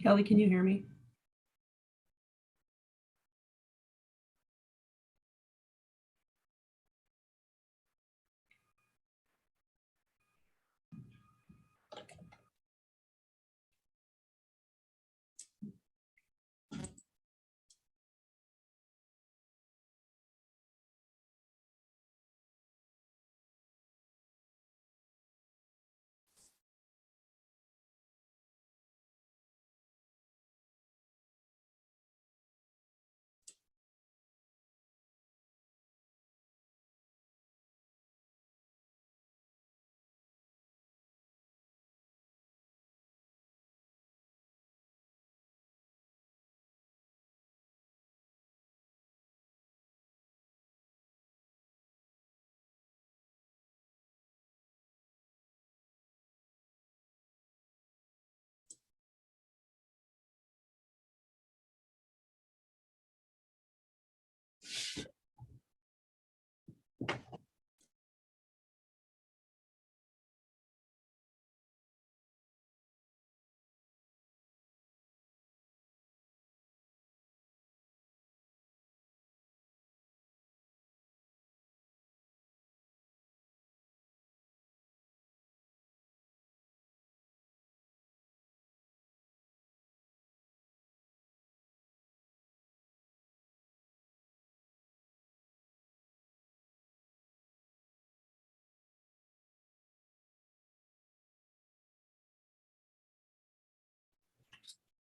Kelly, can you hear me?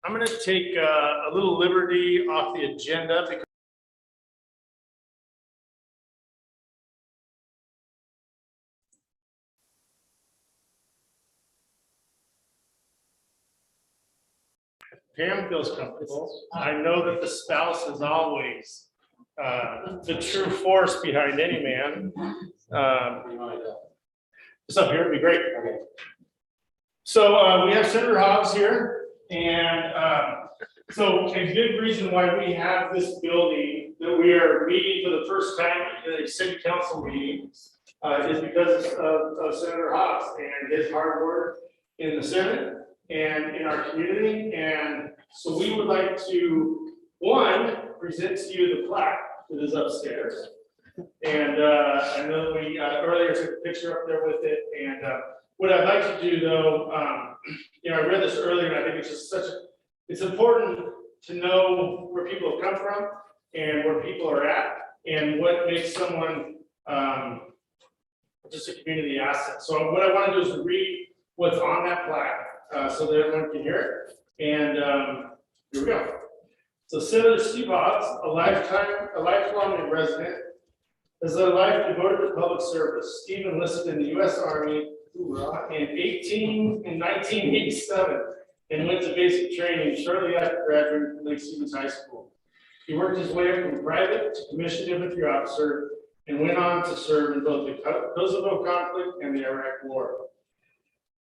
I'm going to take a little liberty off the agenda because Pam feels comfortable. I know that the spouse is always the true force behind any man. Just up here would be great. Okay. So we have Senator Hobbs here, and so a big reason why we have this building that we are meeting for the first time in a city council meeting is because of Senator Hobbs and his hard work in the Senate and in our community. And so we would like to, one, present to you the plaque that is upstairs. And I know we earlier took a picture up there with it. And what I'd like to do though, I read this earlier and I think it's just it's important to know where people have come from and where people are at and what makes someone just a community asset. So what I want to do is read what's on that plaque so that everyone can hear it. And here we go. So Senator Steve Hobbs, a lifelong resident, has led a life devoted to public service. Steve enlisted in the U.S. Army in 1987 and went to basic training shortly after graduating from Lake Stevens High School. He worked his way up from private to commissioned infantry officer and went on to serve in both the Kosovo conflict and the Iraq War.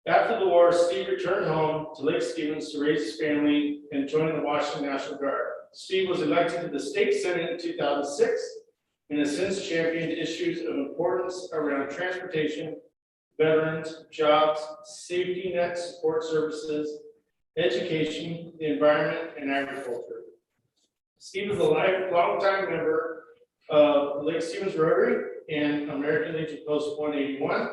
After the war, Steve returned home to Lake Stevens to raise his family and join the Washington National Guard. Steve was elected to the state senate in 2006 and has since championed issues of importance around transportation, veterans, jobs, safety net support services, education, the environment, and agriculture. Steve is a longtime member of Lake Stevens Rotary and American Legion Post 181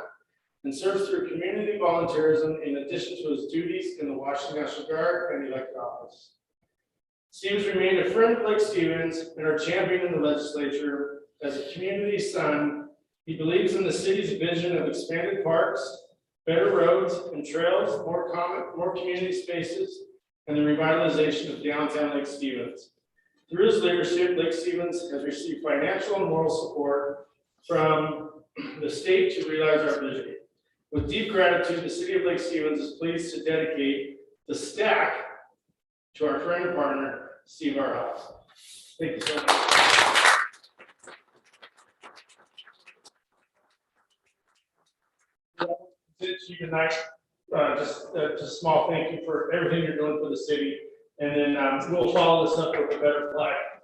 and serves through community volunteerism in addition to his duties in the Washington National Guard and elected office. Steve has remained a friend of Lake Stevens and our champion in the legislature. As a community son, he believes in the city's vision of expanded parks, better roads and trails, more community spaces, and the revitalization of downtown Lake Stevens. Through his leadership, Lake Stevens has received financial and moral support from the state to realize our vision. With deep gratitude, the city of Lake Stevens is pleased to dedicate the stack to our friend and partner, Steve R. Hobbs. Thank you so much. To you tonight, just a small thank you for everything you're doing for the city, and then we'll follow this up with a better plaque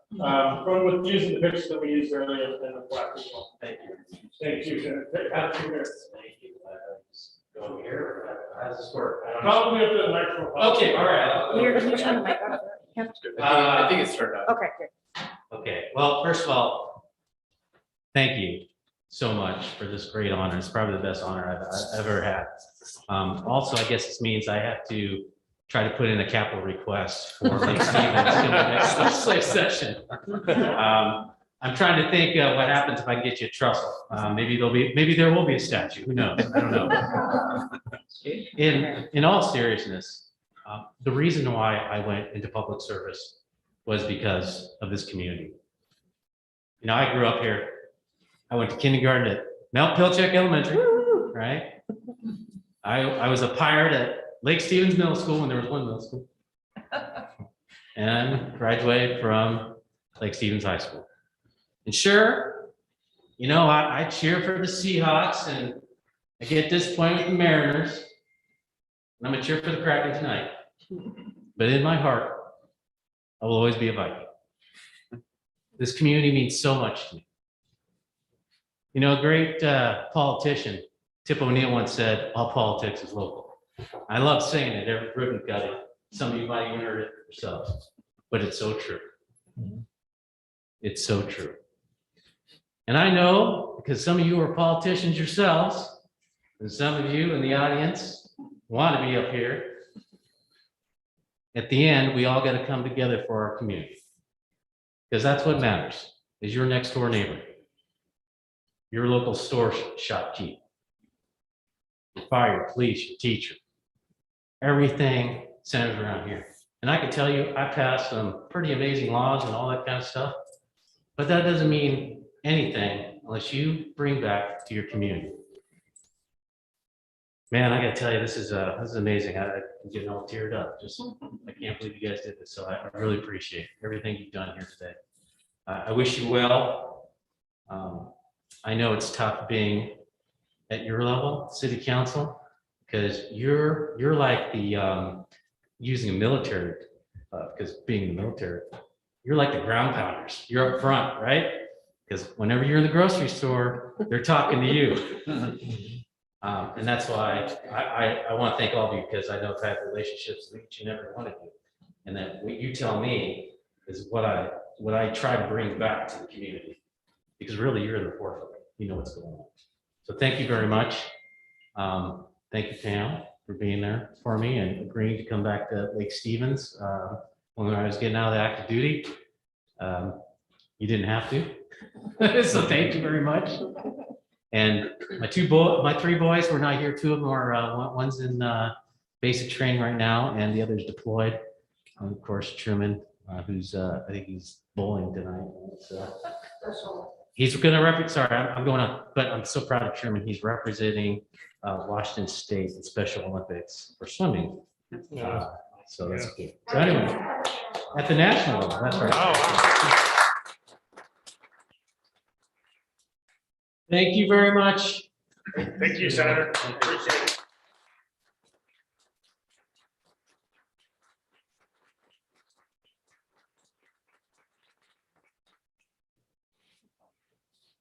from with using the pictures that we used earlier in the plaque as well. Thank you. Thank you. Have 2 minutes. Thank you. Go here, or how does this work? I don't know. Probably up to the microphone. Okay, all right. Can you turn the mic off? Yep. I think it's turned on. Okay, good. Okay, well, first of all, thank you so much for this great honor. It's probably the best honor I've ever had. Also, I guess this means I have to try to put in a capital request for Lake Stevens in the next legislative session. I'm trying to think what happens if I can get you a trestle. Maybe there will be a statue. Who knows? I don't know. In all seriousness, the reason why I went into public service was because of this community. You know, I grew up here. I went to kindergarten at Mount Pilchuck Elementary, right? I was a pirate at Lake Stevens Middle School when there was one middle school. And graduated from Lake Stevens High School. And sure, you know, I cheer for the Seahawks and I get disappointed with the Mariners. And I'm gonna cheer for the Kraken tonight. But in my heart, I will always be a Viking. This community means so much to me. You know, a great politician, Tip O'Neill, once said, all politics is local. I love saying it, every ribbon cutting. Some of you might even heard it yourselves, but it's so true. It's so true. And I know, because some of you are politicians yourselves, and some of you in the audience want to be up here. At the end, we all got to come together for our community. Because that's what matters, is your next door neighbor, your local store shopkeep, your fire, your police, your teacher. Everything centers around here. And I can tell you, I passed some pretty amazing laws and all that kind of stuff, but that doesn't mean anything unless you bring back to your community. Man, I gotta tell you, this is amazing. I'm getting all teared up. I can't believe you guys did this. So I really appreciate everything you've done here today. I wish you well. I know it's tough being at your level, city council, because you're like the using a military, because being in the military, you're like the ground pounders. You're up front, right? Because whenever you're in the grocery store, they're talking to you. And that's why I want to thank all of you, because I know I've had relationships with each and every one of you. And that what you tell me is what I try to bring back to the community, because really you're in the forefront. You know what's going on. So thank you very much. Thank you, Pam, for being there for me and agreeing to come back to Lake Stevens when I was getting out of the active duty. You didn't have to. So thank you very much. And my three boys were not here. Two of them are one's in basic training right now, and the other's deployed. Of course, Truman, who's I think he's bowling tonight. He's going to represent. Sorry, I'm going on, but I'm so proud of Truman. He's representing Washington State in Special Olympics for swimming. So that's good. So anyway, at the national level, that's right. Oh, Thank you very much. thank you, Senator. Appreciate it.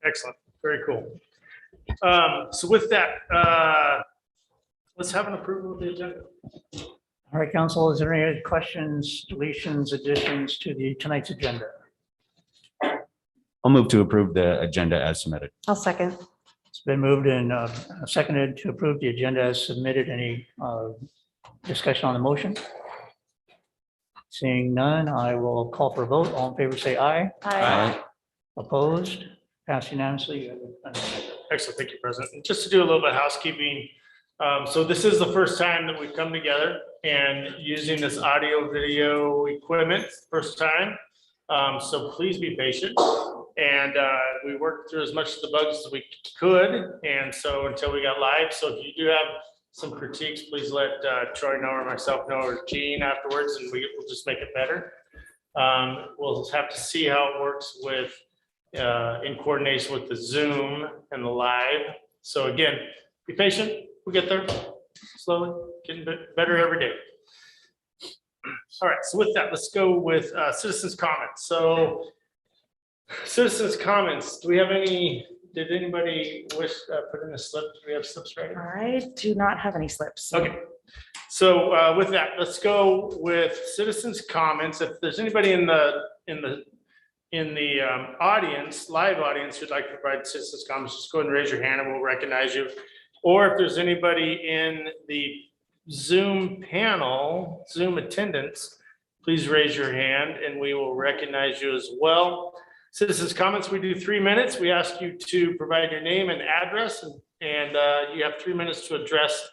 Excellent. Very cool. So with that, let's have an approval of the agenda. All right, council, is there any questions, deletions, additions to tonight's agenda? I'll move to approve the agenda as submitted. I'll second. It's been moved and seconded to approve the agenda as submitted. Any discussion on the motion? Seeing none, I will call for a vote. All in favor, say aye. Aye. Opposed? Passed unanimously. Excellent. Thank you, President. And just to do a little bit of housekeeping. So this is the first time that we've come together and using this audio video equipment, first time. So please be patient. And we worked through as much of the bugs as we could. And so until we got live. So if you do have some critiques, please let Troy know or myself know or Gene afterwards, and we'll just make it better. We'll have to see how it works with in coordination with the Zoom and the live. So again, be patient. We'll get there slowly, getting better every day. All right, so with that, let's go with citizens' comments. So citizens' comments, do we have any did anybody wish put in a slip? Do we have slips ready? I do not have any slips. Okay, so with that, let's go with citizens' comments. If there's anybody in the audience, live audience, who'd like to provide citizens' comments, just go ahead and raise your hand and we'll recognize you. Or if there's anybody in the Zoom panel, Zoom attendance, please raise your hand and we will recognize you as well. Citizens' comments, we do 3 minutes. We ask you to provide your name and address, and you have 3 minutes to address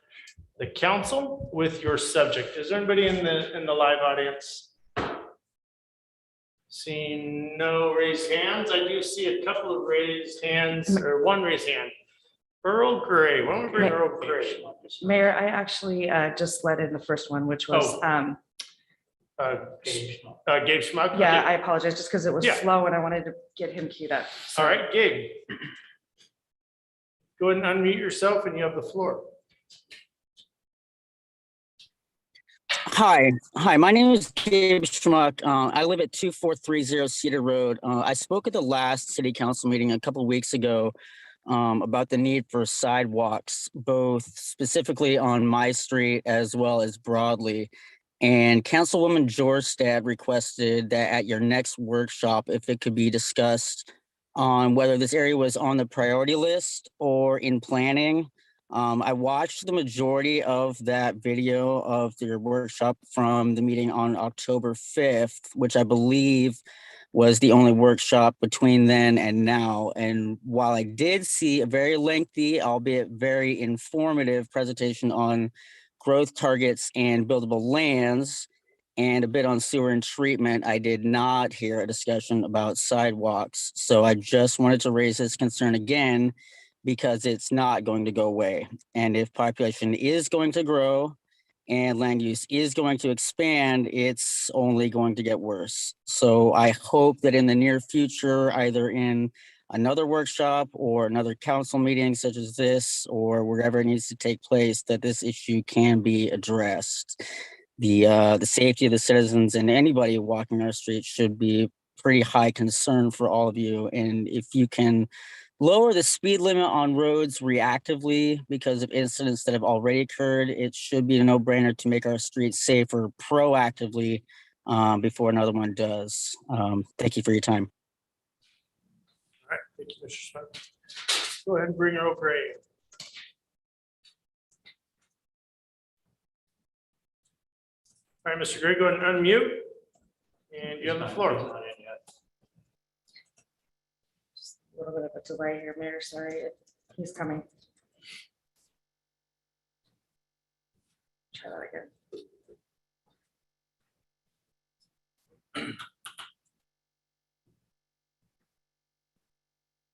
the council with your subject. Is there anybody in the live audience? Seeing no raised hands, I do see a couple of raised hands, or one raised hand. Earl Gray, why don't we bring Earl Gray? Mayor, I actually just let in the first one, which was, Gabe Schmuck? yeah, Okay. I apologize, just because it was Yeah. slow and I wanted to get him queued up. All right, Gabe. Go ahead and unmute yourself and you have the floor. Hi, my name is Gabe Schmuck. I live at 2430 Cedar Road. I spoke at the last city council meeting a couple of weeks ago about the need for sidewalks, both specifically on my street as well as broadly. And Councilwoman Jorstad requested that at your next workshop, if it could be discussed on whether this area was on the priority list or in planning. I watched the majority of that video of your workshop from the meeting on October 5th, which I believe was the only workshop between then and now. And while I did see a very lengthy, albeit very informative presentation on growth targets and buildable lands and a bit on sewer and treatment, I did not hear a discussion about sidewalks. So I just wanted to raise this concern again, because it's not going to go away. And if population is going to grow and land use is going to expand, it's only going to get worse. So I hope that in the near future, either in another workshop or another council meeting such as this, or wherever it needs to take place, that this issue can be addressed. The safety of the citizens and anybody walking our streets should be pretty high concern for all of you. And if you can lower the speed limit on roads reactively because of incidents that have already occurred, it should be a no-brainer to make our streets safer proactively before another one does. Thank you for your time. All right, thank you, Mr. Smith. Go ahead and bring Earl Gray. All right, Mr. Gray, go ahead and unmute, and you have the floor. A little bit of a delay here, Mayor, sorry, he's coming. Try that again.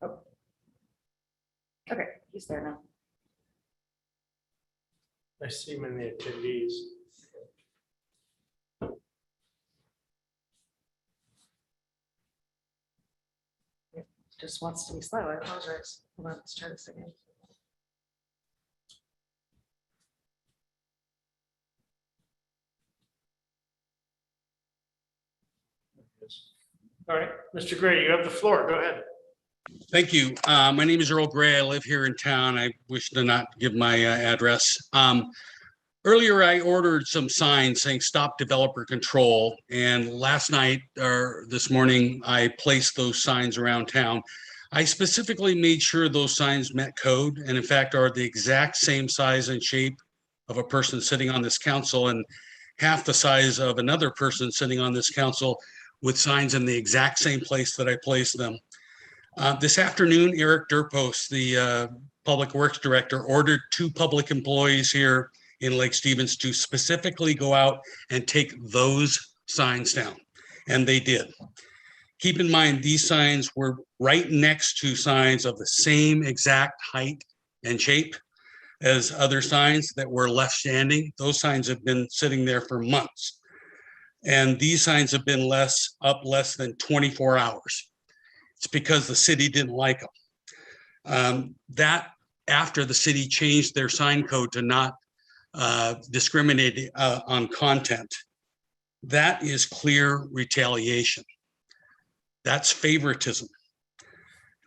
Oh. Okay, he's there now. I see him in the attendees. Just wants to be slow, I apologize. Hold on, let's try this again. All right, Mr. Gray, you have the floor. Go ahead. Thank you. My name is Earl Gray. I live here in town. I wish to not give my address. Earlier, I ordered some signs saying stop developer control. And last night or this morning, I placed those signs around town. I specifically made sure those signs met code and in fact are the exact same size and shape of a person sitting on this council and half the size of another person sitting on this council with signs in the exact same place that I placed them. This afternoon, Eric Durpos, the Public Works Director, ordered 2 public employees here in Lake Stevens to specifically go out and take those signs down, and they did. Keep in mind, these signs were right next to signs of the same exact height and shape as other signs that were left standing. Those signs have been sitting there for months. And these signs have been up less than 24 hours. It's because the city didn't like them. That after the city changed their sign code to not discriminate on content, that is clear retaliation. That's favoritism.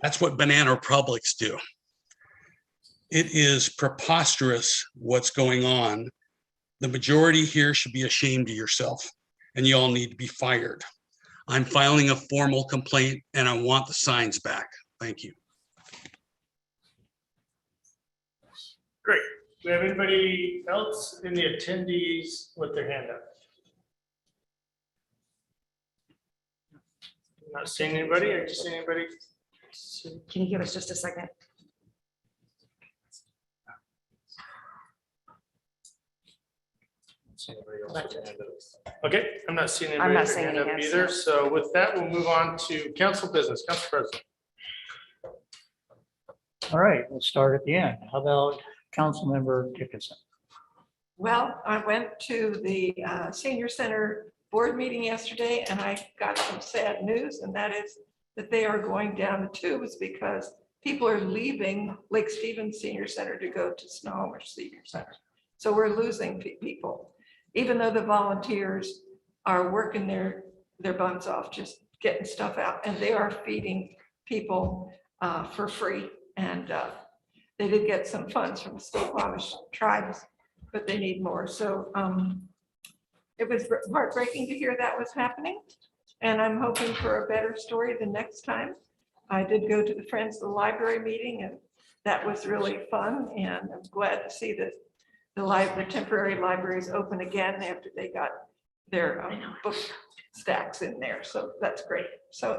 That's what banana republics do. It is preposterous what's going on. The majority here should be ashamed of yourself, and you all need to be fired. I'm filing a formal complaint, and I want the signs back. Thank you. Great. Do we have anybody else in the attendees with their hand up? Not seeing anybody. Are you seeing anybody? Can you give us just a second? See anybody else with their hand up? Okay, I'm not seeing I'm anybody not with their seeing hand any up hands, either. no. So with that, we'll move on to council business. Council President. All right, we'll start at the end. How about Councilmember Dickinson? Well, I went to the senior center board meeting yesterday and I got some sad news, and that is that they are going down the tubes because people are leaving Lake Stevens Senior Center to go to Snohomish Senior Center. So we're losing people, even though the volunteers are working their butts off, just getting stuff out, and they are feeding people for free. And they did get some funds from the Snohomish tribes, but they need more. So it was heartbreaking to hear that was happening. And I'm hoping for a better story the next time. I did go to the Friends of the Library meeting, and that was really fun. And I'm glad to see that the temporary libraries open again after they got their book stacks in there. So that's great. So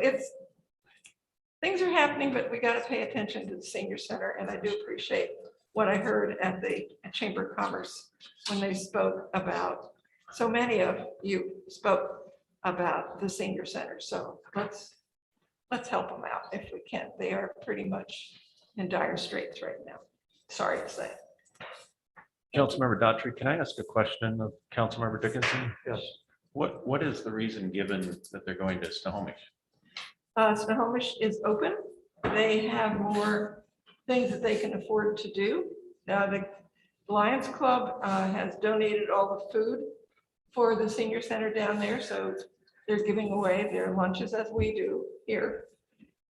things are happening, but we got to pay attention to the senior center. And I do appreciate what I heard at the Chamber of Commerce when they spoke about, so many of you spoke about the senior center. So let's help them out if we can. They are pretty much in dire straits right now. Sorry to say. Councilmember Daughtry, can I ask a question of Councilmember Dickinson? Yes. What is the reason given that they're going to Snohomish? Snohomish is open. They have more things that they can afford to do. The Lions Club has donated all the food for the senior center down there. So they're giving away their lunches as we do here.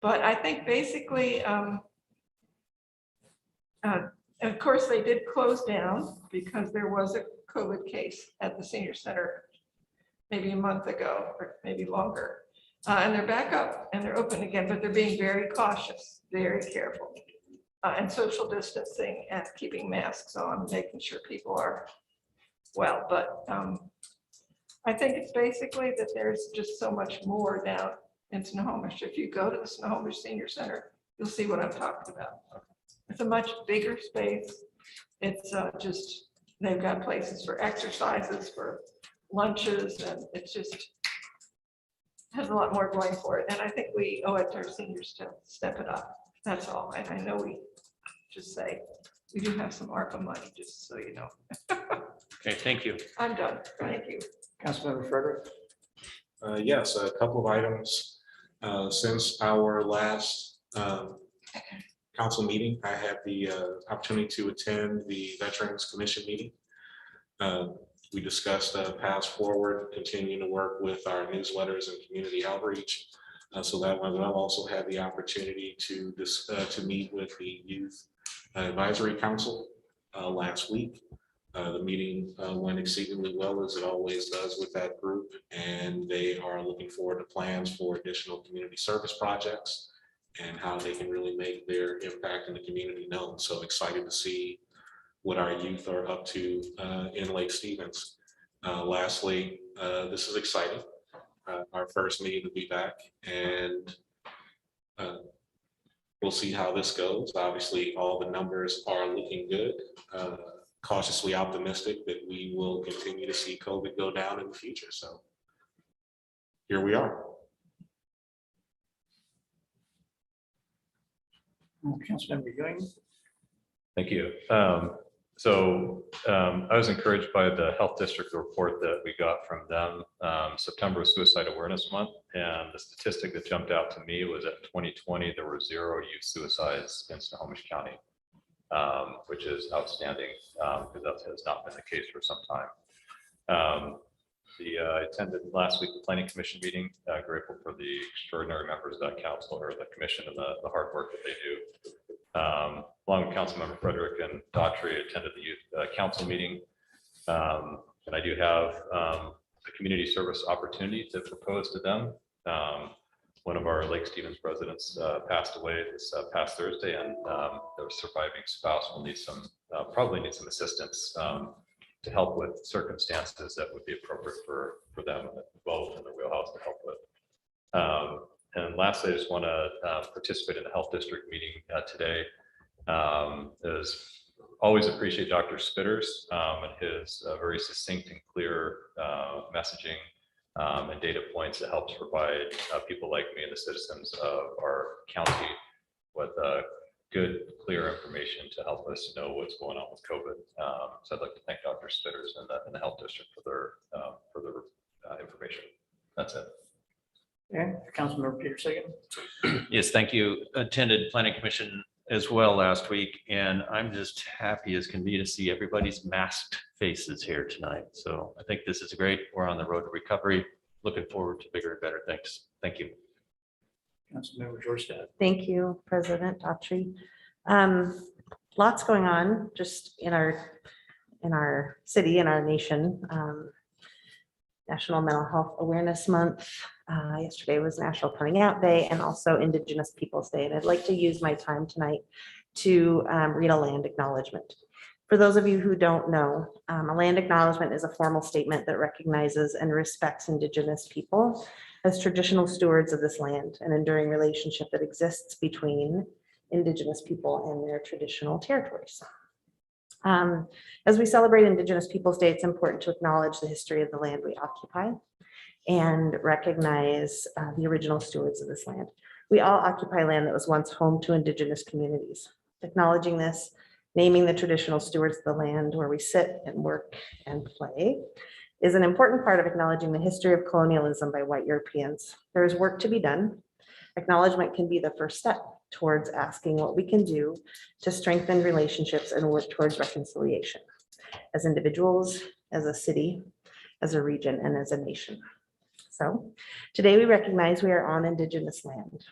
But I think basically, of course, they did close down because there was a COVID case at the senior center maybe a month ago or maybe longer. And they're back up and they're open again, but they're being very cautious, very careful. And social distancing and keeping masks on, making sure people are well. But I think it's basically that there's just so much more down in Snohomish. If you go to the Snohomish Senior Center, you'll see what I'm talking about. It's a much bigger space. It's just, they've got places for exercises, for lunches, and it's just has a lot more going for it. And I think we owe it to our seniors to step it up. That's all. And I know we just say, we do have some ARPA money, just so you know. Okay, thank you. I'm done. Thank you. Councilmember Frederick? Yes, a couple of items. Since our last council meeting, I had the opportunity to attend the Veterans Commission meeting. We discussed paths forward, continuing to work with our newsletters and community outreach. So that one, I've also had the opportunity to meet with the Youth Advisory Council last week. The meeting went exceedingly well, as it always does with that group, and they are looking forward to plans for additional community service projects and how they can really make their impact in the community known. So excited to see what our youth are up to in Lake Stevens. Lastly, this is exciting. Our first meeting to be back, and we'll see how this goes. Obviously, all the numbers are looking good. Cautiously optimistic that we will continue to see COVID go down in the future. So here we are. Councilmember Ewing? Thank you. I was encouraged by the health district report that we got from them. September was Suicide Awareness Month, and the statistic that jumped out to me was that 2020 there were 0 youth suicides in Snohomish County, which is outstanding because that has not been the case for some time. I attended last week, the planning commission meeting, grateful for the extraordinary members of that council or the commission and the hard work that they do. Along with Councilmember Frederick and Daughtry, attended the youth council meeting. And I do have a community service opportunity to propose to them. One of our Lake Stevens residents passed away this past Thursday, and their surviving spouse will need probably need some assistance to help with circumstances that would be appropriate for them, well within their wheelhouse to help with. And lastly, I just want to participate in the health district meeting today. As always appreciate Dr. Spitters and his very succinct and clear messaging and data points that helps provide people like me and the citizens of our county with good, clear information to help us know what's going on with COVID. So I'd like to thank Dr. Spitters and the health district for their information. That's it. Okay, Councilmember Peter Sagan. Yes, thank you. Attended planning commission as well last week, and I'm just happy as can be to see everybody's masked faces here tonight. So I think this is great. We're on the road to recovery. Looking forward to bigger and better things. Thank you. Councilmember Georgetown. Thank you, President Daughtry. Lots going on just in our city, in our nation. National Mental Health Awareness Month. Yesterday was National Coming Out Day and also Indigenous Peoples Day. And I'd like to use my time tonight to read a land acknowledgement. For those of you who don't know, a land acknowledgement is a formal statement that recognizes and respects Indigenous people as traditional stewards of this land, an enduring relationship that exists between Indigenous people and their traditional territories. As we celebrate Indigenous Peoples Day, it's important to acknowledge the history of the land we occupy and recognize the original stewards of this land. We all occupy land that was once home to Indigenous communities. Acknowledging this, naming the traditional stewards of the land where we sit and work and play, is an important part of acknowledging the history of colonialism by white Europeans. There is work to be done. Acknowledgement can be the first step towards asking what we can do to strengthen relationships and work towards reconciliation as individuals, as a city, as a region, and as a nation. So today we recognize we are on Indigenous land,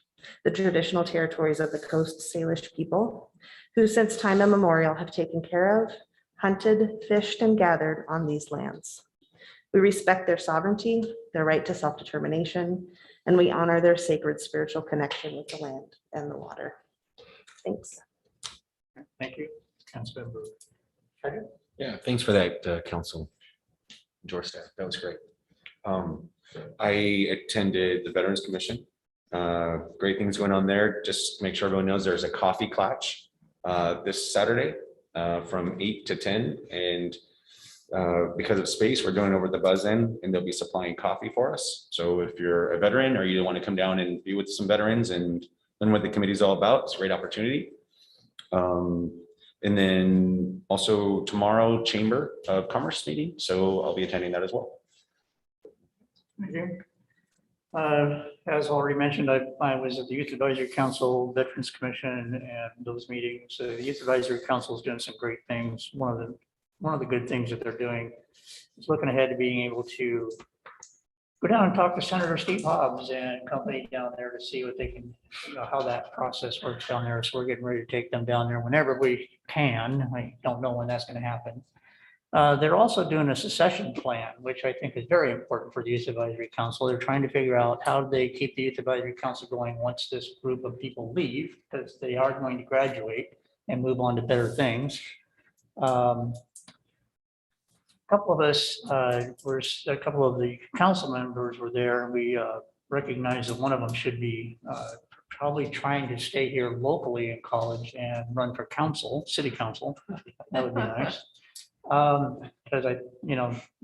the traditional territories of the Coast Salish people, who since time immemorial have taken care of, hunted, fished, and gathered on these lands. We respect their sovereignty, their right to self-determination, and we honor their sacred spiritual connection with the land and the water. Thanks. Thank you. Councilmember. Yeah, thanks for that, Council Georgetown. That was great. I attended the Veterans Commission. Great things going on there. Just make sure everyone knows there's a coffee clutch this Saturday from 8 to 10. And because of space, we're going over the buzz end and they'll be supplying coffee for us. So if you're a veteran or you want to come down and be with some veterans and learn what the committee is all about, it's a great opportunity. And then also tomorrow, Chamber of Commerce meeting. So I'll be attending that as well. Thank you. As already mentioned, I was at the Youth Advisory Council, Veterans Commission, and those meetings. The Youth Advisory Council is doing some great things. One of the good things that they're doing is looking ahead to being able to go down and talk to Senator Steve Hobbs and company down there to see what they can, how that process works down there. So we're getting ready to take them down there whenever we can. I don't know when that's going to happen. They're also doing a succession plan, which I think is very important for the Youth Advisory Council. They're trying to figure out how do they keep the Youth Advisory Council going once this group of people leave, because they are going to graduate and move on to better things. A couple of us a couple of the council members were there, and we recognized that one of them should be probably trying to stay here locally in college and run for council, city council. That would be nice. Because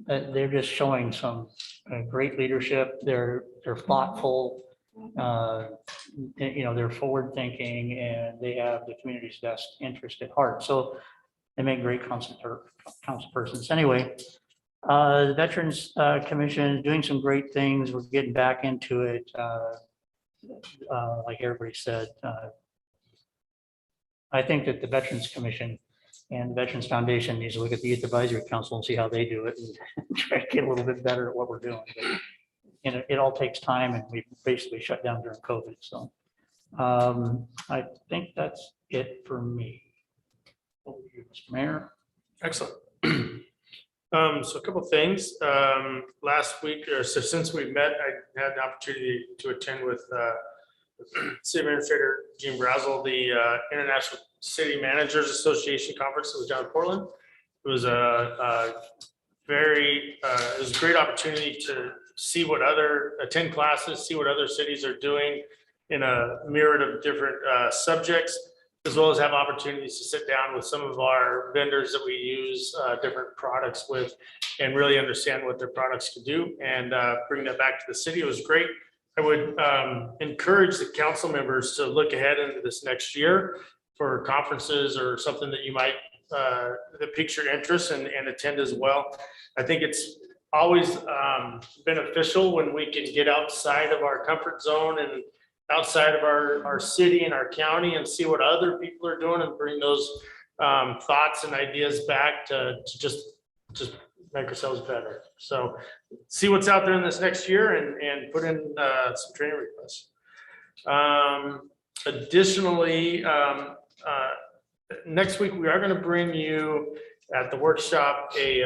they're just showing some great leadership. They're thoughtful, they're forward thinking, and they have the community's best interest at heart. So they make great council persons. Anyway, the Veterans Commission is doing some great things. We're getting back into it. Like everybody said, I think that the Veterans Commission And Veterans Foundation needs to look at the Youth Advisory Council and see how they do it and try to get a little bit better at what we're doing. But, you know, it all takes time, and we basically shut down during COVID. So I think that's it for me. Over to you, Mr. Mayor. Excellent. So a couple of things. Last week, or so since we met, I had the opportunity to attend with City Administrator Gene Brazel, the International City Managers Association Conference that was down in Portland. It was a great opportunity to see what attend classes, see what other cities are doing in a myriad of different subjects, as well as have opportunities to sit down with some of our vendors that we use different products with and really understand what their products can do and bring that back to the city. It was great. I would encourage the council members to look ahead into this next year for conferences or something that you might that piques your interest and attend as well. I think it's always beneficial when we can get outside of our comfort zone and outside of our city and our county and see what other people are doing and bring those thoughts and ideas back to just make ourselves better. So see what's out there in this next year and put in some training requests. Additionally, next week we are going to bring you at the workshop a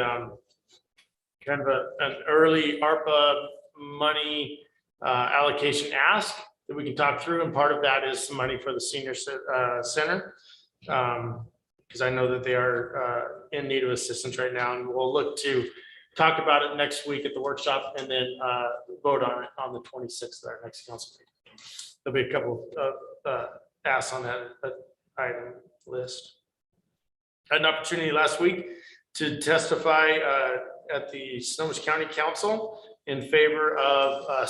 kind of an early ARPA money allocation ask that we can talk through, and part of that is some money for the senior center, because I know that they are in need of assistance right now, and we'll look to talk about it next week at the workshop and then vote on it on the 26th of our next council meeting. There'll be a couple of asks on that item list. I had an opportunity last week to testify at the Snohomish County Council in favor of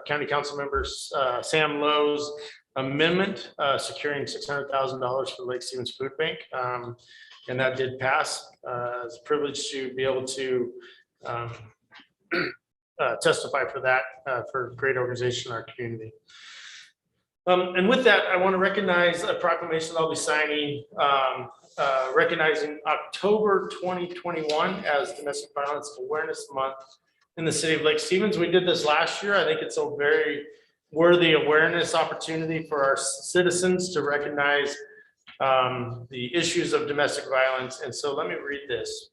County Council members Sam Lowe's amendment securing $600,000 for the Lake Stevens Food Bank. And that did pass. It's a privilege to be able to testify for that for a great organization in our community. And with that, I want to recognize a proclamation I'll be signing recognizing October 2021 as Domestic Violence Awareness Month in the city of Lake Stevens. We did this last year. I think it's a very worthy awareness opportunity for our citizens to recognize the issues of domestic violence. And so let me read this.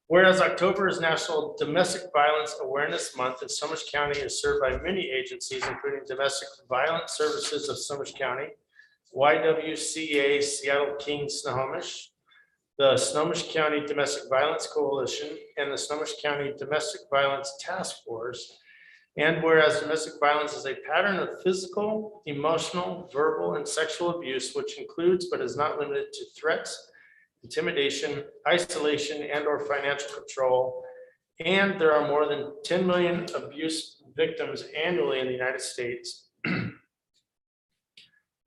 Whereas October is National Domestic Violence Awareness Month, and Snohomish County is served by many agencies, including Domestic Violence Services of Snohomish County, YWCA Seattle King Snohomish, the Snohomish County Domestic Violence Coalition, and the Snohomish County Domestic Violence Task Force. And whereas domestic violence is a pattern of physical, emotional, verbal, and sexual abuse, which includes but is not limited to threats, intimidation, isolation, and or financial control. And there are more than 10 million abuse victims annually in the United States.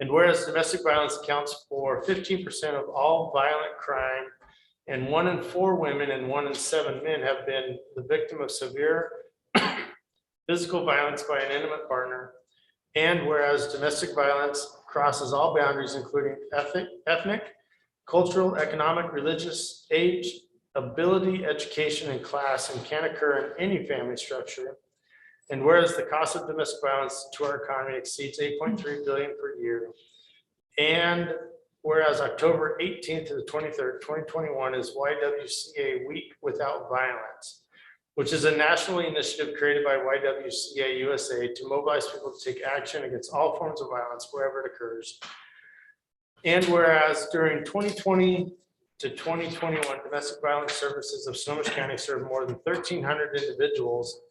And whereas domestic violence accounts for 15% of all violent crime, and 1 in 4 women and 1 in 7 men have been the victim of severe physical violence by an intimate partner. And whereas domestic violence crosses all boundaries, including ethnic, cultural, economic, religious, age, ability, education, and class, and can occur in any family structure. And whereas the cost of domestic violence to our economy exceeds $8.3 billion per year. And whereas October 18th to the 23rd, 2021 is YWCA Week Without Violence, which is a national initiative created by YWCA USA to mobilize people to take action against all forms of violence wherever it occurs. And whereas during 2020 to 2021, domestic violence services of Snohomish County served more than 1,300 individuals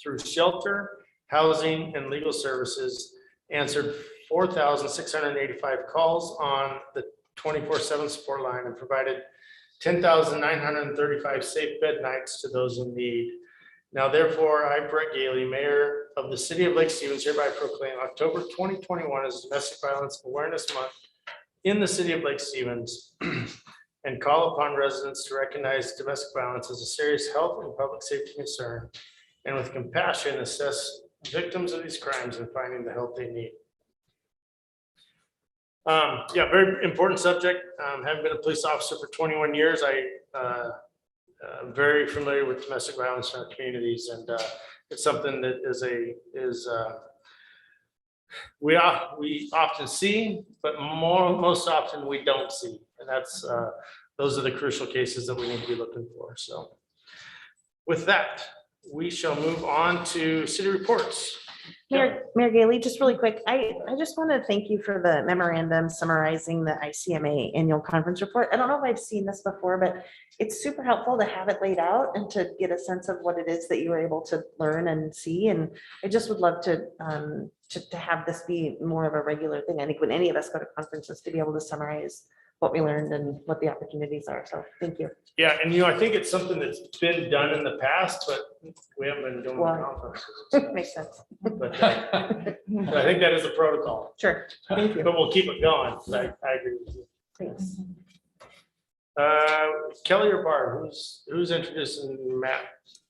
through shelter, housing, and legal services, answered 4,685 calls on the 24/7 support line, and provided 10,935 safe bed nights to those in need. Now, therefore, I, Brett Gailey, Mayor of the City of Lake Stevens, hereby proclaim October 2021 as Domestic Violence Awareness Month in the City of Lake Stevens, and call upon residents to recognize domestic violence as a serious health and public safety concern, and with compassion assess victims of these crimes and finding the help they need. Yeah, very important subject. Having been a police officer for 21 years, I'm very familiar with domestic violence in our communities, and it's something that we often see, but most often we don't see, and those are the crucial cases that we need to be looking for. So, with that, we shall move on to city reports. Mayor Gailey, just really quick, I just want to thank you for the memorandum summarizing the ICMA annual conference report. I don't know if I've seen this before, but it's super helpful to have it laid out and to get a sense of what it is that you were able to learn and see. And I just would love to have this be more of a regular thing. I think when any of us go to conferences, to be able to summarize what we learned and what the opportunities are. So thank you. Yeah, and I think it's something that's been done in the past, but we haven't been doing Well, conferences. Makes sense. But I think that is a protocol. Sure. Thank you. But we'll keep it going. I agree with you. Thanks. Kelly or Barb, who's introducing Matt?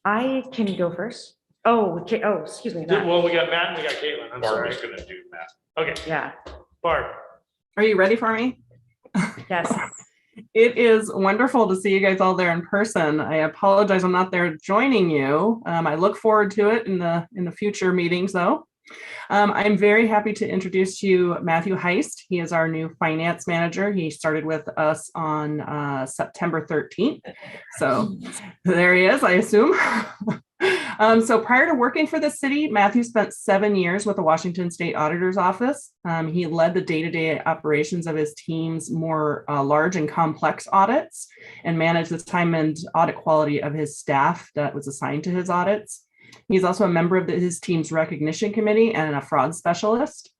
I can go first. Oh, okay. Oh, excuse me. Matt. Well, we got Matt and we got Caitlin. I'm sorry. Barbara's gonna do Matt. Okay, Yeah. Barb. Are you ready for me? Yes. It is wonderful to see you guys all there in person. I apologize I'm not there joining you. I look forward to it in the future meetings though. I'm very happy to introduce to you Matthew Heist. He is our new finance manager. He started with us on September 13th. So there he is, I assume. So prior to working for the city, Matthew spent 7 years with the Washington State Auditor's Office. He led the day-to-day operations of his team's more large and complex audits and managed the time and audit quality of his staff that was assigned to his audits. He's also a member of his team's recognition committee and a fraud specialist.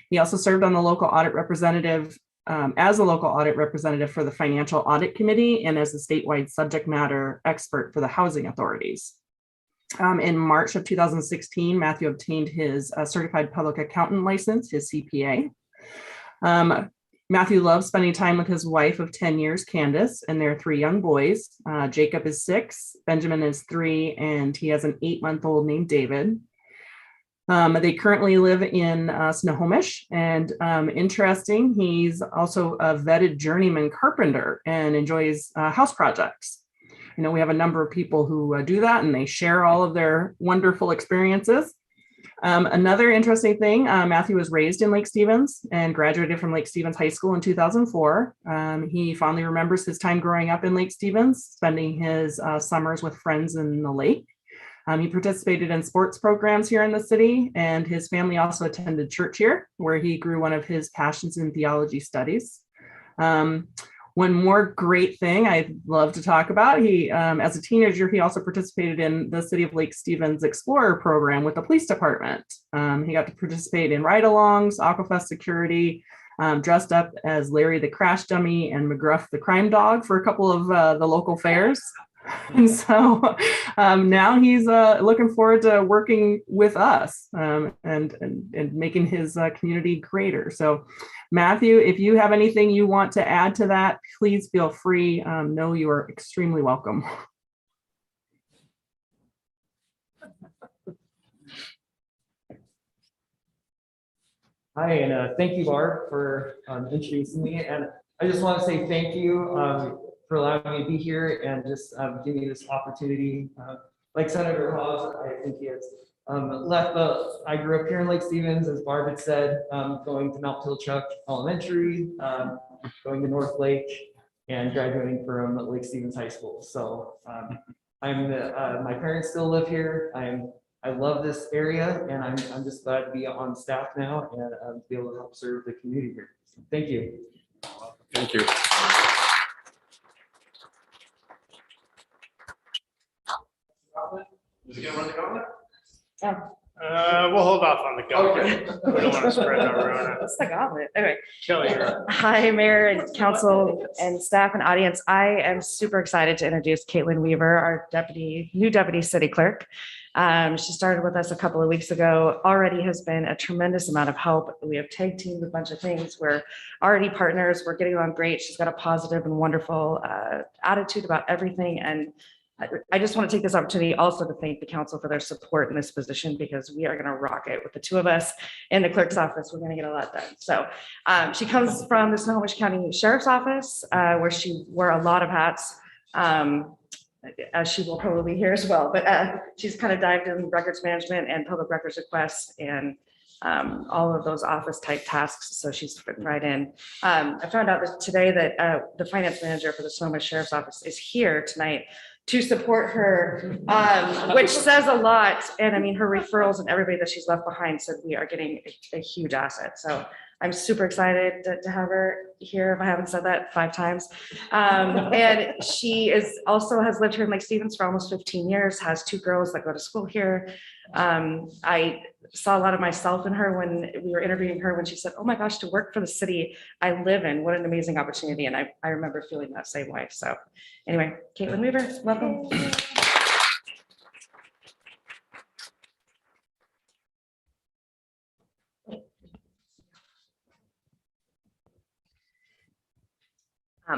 He also served on the local audit representative as a local audit representative for the Financial Audit Committee and as a statewide subject matter expert for the housing authorities. In March of 2016, Matthew obtained his certified public accountant license, his CPA. Matthew loves spending time with his wife of 10 years, Candace, and their 3 young boys. Jacob is 6, Benjamin is 3, and he has an 8-month-old named David. They currently live in Snohomish, and interesting, he's also a vetted journeyman carpenter and enjoys house projects. You know, we have a number of people who do that, and they share all of their wonderful experiences. Another interesting thing, Matthew was raised in Lake Stevens and graduated from Lake Stevens High School in 2004. He fondly remembers his time growing up in Lake Stevens, spending his summers with friends in the lake. He participated in sports programs here in the city, and his family also attended church here, where he grew one of his passions in theology studies. One more great thing I'd love to talk about, he, as a teenager, he also participated in the City of Lake Stevens Explorer program with the police department. He got to participate in ride-alongs, Aquafest security, dressed up as Larry the Crash Dummy and McGruff the Crime Dog for a couple of the local fairs. And so now he's looking forward to working with us and making his community greater. So Matthew, if you have anything you want to add to that, please feel free. Know you are extremely welcome. Hi, and thank you, Barb, for introducing me. And I just want to say thank you for allowing me to be here and just giving me this opportunity. Like Senator Hawes, I think he has left I grew up here in Lake Stevens, as Barb had said, going to Mount Pilchuck Elementary, going to North Lake, and graduating from Lake Stevens High School. So my parents still live here. I love this area, and I'm just glad to be on staff now and be able to help serve the community here. So thank you. Thank you. Is he gonna run the gauntlet? Yeah. We'll hold off on the gauntlet. We don't want to spread our rumor. That's the gauntlet. Anyway. Kelly, you're up. Hi, Mayor and Council and staff and audience. I am super excited to introduce Caitlin Weaver, our new deputy city clerk. She started with us a couple of weeks ago, already has been a tremendous amount of help. We have tag teamed a bunch of things. We're already partners. We're getting on great. She's got a positive and wonderful attitude about everything. And I just want to take this opportunity also to thank the council for their support in this position, because we are going to rock it with the two of us in the clerk's office. We're going to get a lot done. So she comes from the Snohomish County Sheriff's Office, where she wore a lot of hats, as she will probably hear as well. But she's kind of dived in records management and public records requests and all of those office type tasks. So she's fitting right in. I found out that today that the finance manager for the Snohomish Sheriff's Office is here tonight to support her, which says a lot. And I mean, her referrals and everybody that she's left behind said we are getting a huge asset. So I'm super excited to have her here, if I haven't said that 5 times. And she also has lived here in Lake Stevens for almost 15 years, has 2 girls that go to school here. I saw a lot of myself in her when we were interviewing her, when she said, oh my gosh, to work for the city I live in, what an amazing opportunity. And I remember feeling that same way. So anyway, Caitlin Weaver, welcome.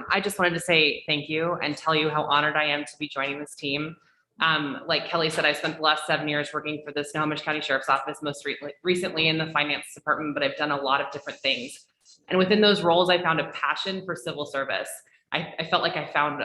I just wanted to say thank you and tell you how honored I am to be joining this team. Like Kelly said, I spent the last 7 years working for the Snohomish County Sheriff's Office, most recently in the finance department, but I've done a lot of different things. And within those roles, I found a passion for civil service. I felt like I found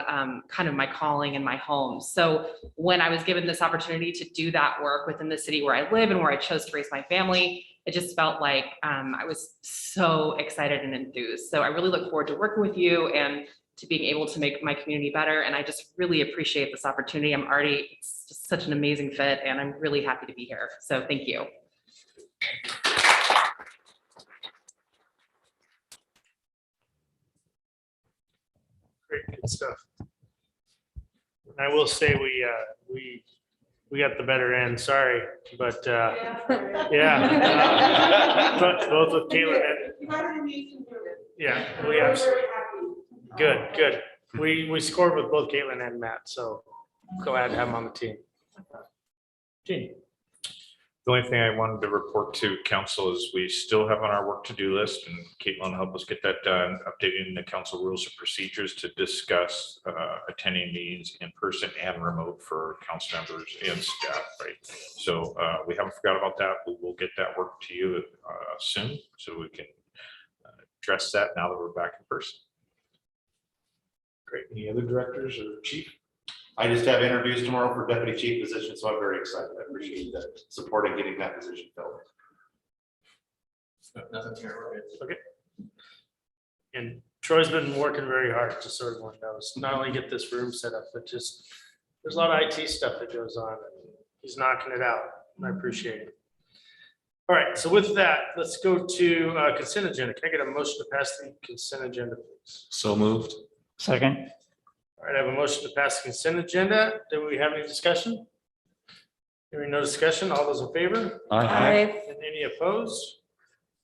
kind of my calling and my home. So when I was given this opportunity to do that work within the city where I live and where I chose to raise my family, it just felt like I was so excited and enthused. So I really look forward to working with you and to being able to make my community better. And I just really appreciate this opportunity. It's just such an amazing fit, and I'm really happy to be here. So thank you. Great, good stuff. And I will say we got the better end, sorry, but yeah. Both with Caitlin and. Yeah, we absolutely. Good. We scored with both Caitlin and Matt, so glad to have them on the team. Gene. The only thing I wanted to report to council is we still have on our work to-do list, and Caitlin helped us get that done, updating the council rules and procedures to discuss attending meetings in person and remote for council members and staff, right? So we haven't forgot about that. We will get that work to you soon, so we can address that now that we're back in person. Great. Any other directors or chief? I just have interviews tomorrow for deputy chief position, so I'm very excited. I appreciate the support in getting that position filled. Nothing here, right? Okay. And Troy's been working very hard, just so everyone knows, not only get this room set up, but just there's a lot of IT stuff that goes on, and he's knocking it out. And I appreciate it. All right, so with that, let's go to consent agenda. Can I get a motion to pass the consent agenda, please? So moved. Second. All right, I have a motion to pass the consent agenda. Do we have any discussion? Hearing no discussion, all those in favor? Aye. And any opposed?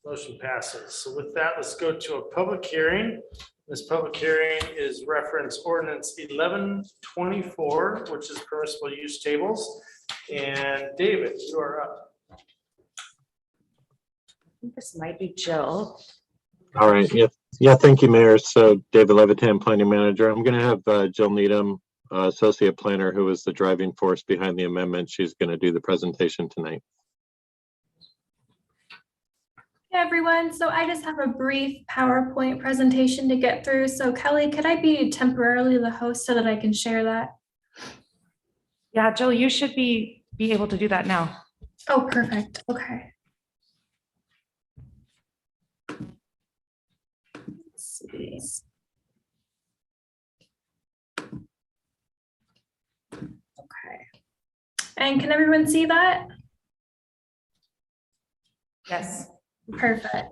Motion passes. So with that, let's go to a public hearing. This public hearing is reference ordinance 1124, which is permissible use tables. And David, you are up. I think this might be Jill. All right. Yeah. Thank you, Mayor. So David Levitan, Planning Manager. I'm going to have Jill Needham, Associate Planner, who is the driving force behind the amendment. She's going to do the presentation tonight. Hey everyone, so I just have a brief PowerPoint presentation to get through. So Kelly, could I be temporarily the host so that I can share that? Yeah, Jill, you should be able to do that now. Oh, perfect. Okay. Let's see. Okay. And can everyone see that? Yes. Perfect.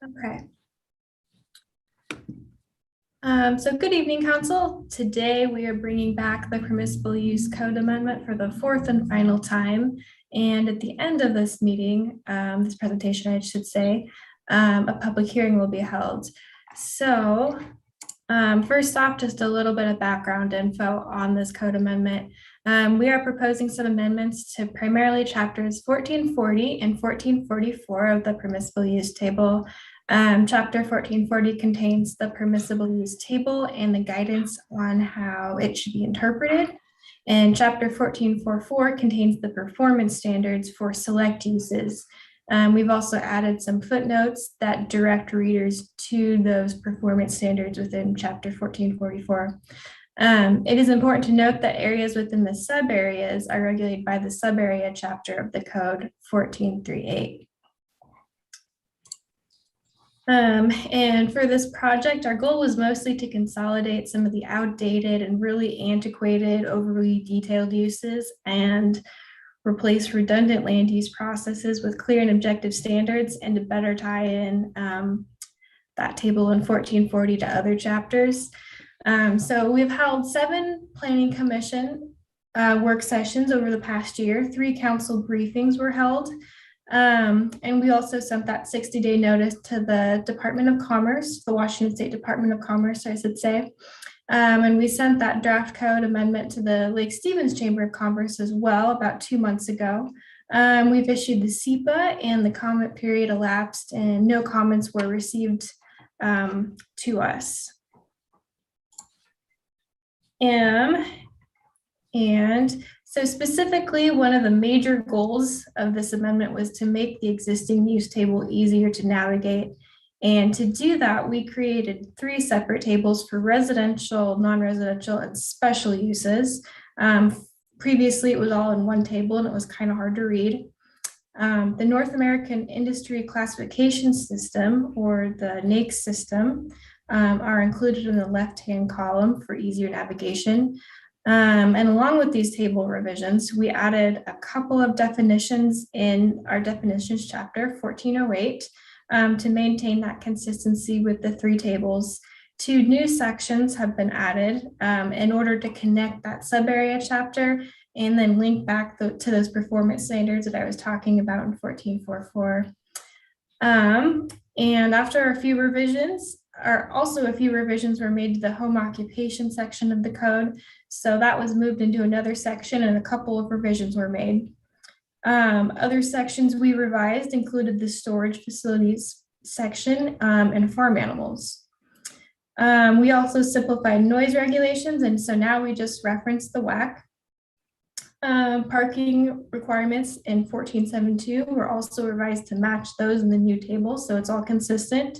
Okay. So good evening, Council. Today we are bringing back the Permissible Use Code Amendment for the fourth and final time. And at the end of this meeting, this presentation, I should say, a public hearing will be held. So first off, just a little bit of background info on this code amendment. We are proposing some amendments to primarily chapters 1440 and 1444 of the permissible use table. Chapter 1440 contains the permissible use table and the guidance on how it should be interpreted. And Chapter 1444 contains the performance standards for select uses. We've also added some footnotes that direct readers to those performance standards within Chapter 1444. It is important to note that areas within the sub areas are regulated by the sub area chapter of the code 1438. And for this project, our goal was mostly to consolidate some of the outdated and really antiquated, overly detailed uses and replace redundant land use processes with clear and objective standards, and to better tie in that table in 1440 to other chapters. So we've held 7 planning commission work sessions over the past year. 3 council briefings were held. And we also sent that 60-day notice to the Department of Commerce, the Washington State Department of Commerce, I should say. And we sent that draft code amendment to the Lake Stevens Chamber of Commerce as well about 2 months ago. We've issued the SEPA, and the comment period elapsed and no comments were received to us. And so specifically, one of the major goals of this amendment was to make the existing use table easier to navigate. And to do that, we created 3 separate tables for residential, non-residential, and special uses. Previously, it was all in one table and it was kind of hard to read. The North American Industry Classification System, or the NAICS system, are included in the left-hand column for easier navigation. And along with these table revisions, we added a couple of definitions in our definitions chapter 1408 to maintain that consistency with the 3 tables. 2 new sections have been added in order to connect that sub-area chapter and then link back to those performance standards that I was talking about in 1444. And after a few revisions, a few revisions were made to the home occupation section of the code. So that was moved into another section and a couple of revisions were made. Other sections we revised included the storage facilities section and farm animals. We also simplified noise regulations, and so now we just reference the WAC. Parking requirements in 1472 were also revised to match those in the new table, so it's all consistent.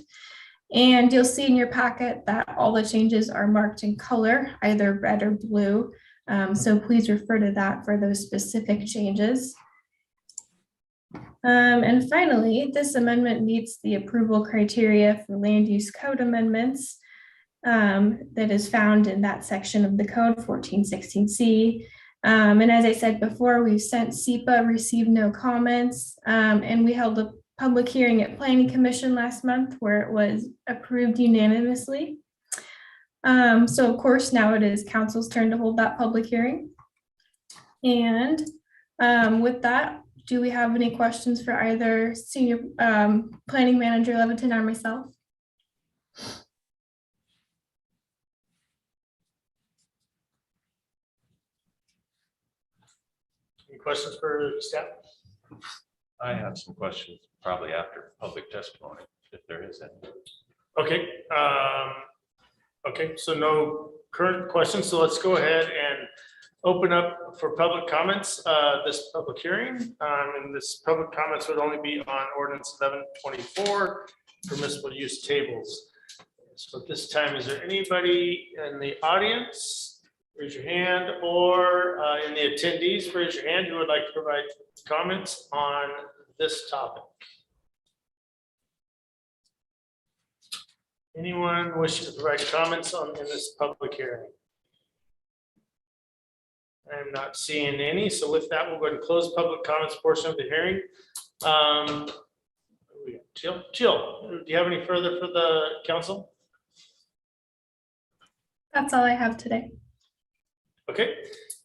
And you'll see in your packet that all the changes are marked in color, either red or blue. So please refer to that for those specific changes. And finally, this amendment meets the approval criteria for land use code amendments that is found in that section of the code 1416C. And as I said before, we've sent SEPA, received no comments, and we held a public hearing at Planning Commission last month where it was approved unanimously. So of course, now it is council's turn to hold that public hearing. And with that, do we have any questions for either Senior Planning Manager Leviton or myself? Any questions for staff? I have some questions probably after public testimony, if there is any. Okay. Okay, so no current questions. So let's go ahead and open up for public comments, this public hearing. And this public comments would only be on ordinance 1124, permissible use tables. So at this time, is there anybody in the audience? Raise your hand, or in the attendees, raise your hand who would like to provide comments on this topic. Anyone wishing to provide comments in this public hearing? I'm not seeing any, so with that, we'll go ahead and close public comments portion of the hearing. Jill, do you have any further for the council? That's all I have today. Okay,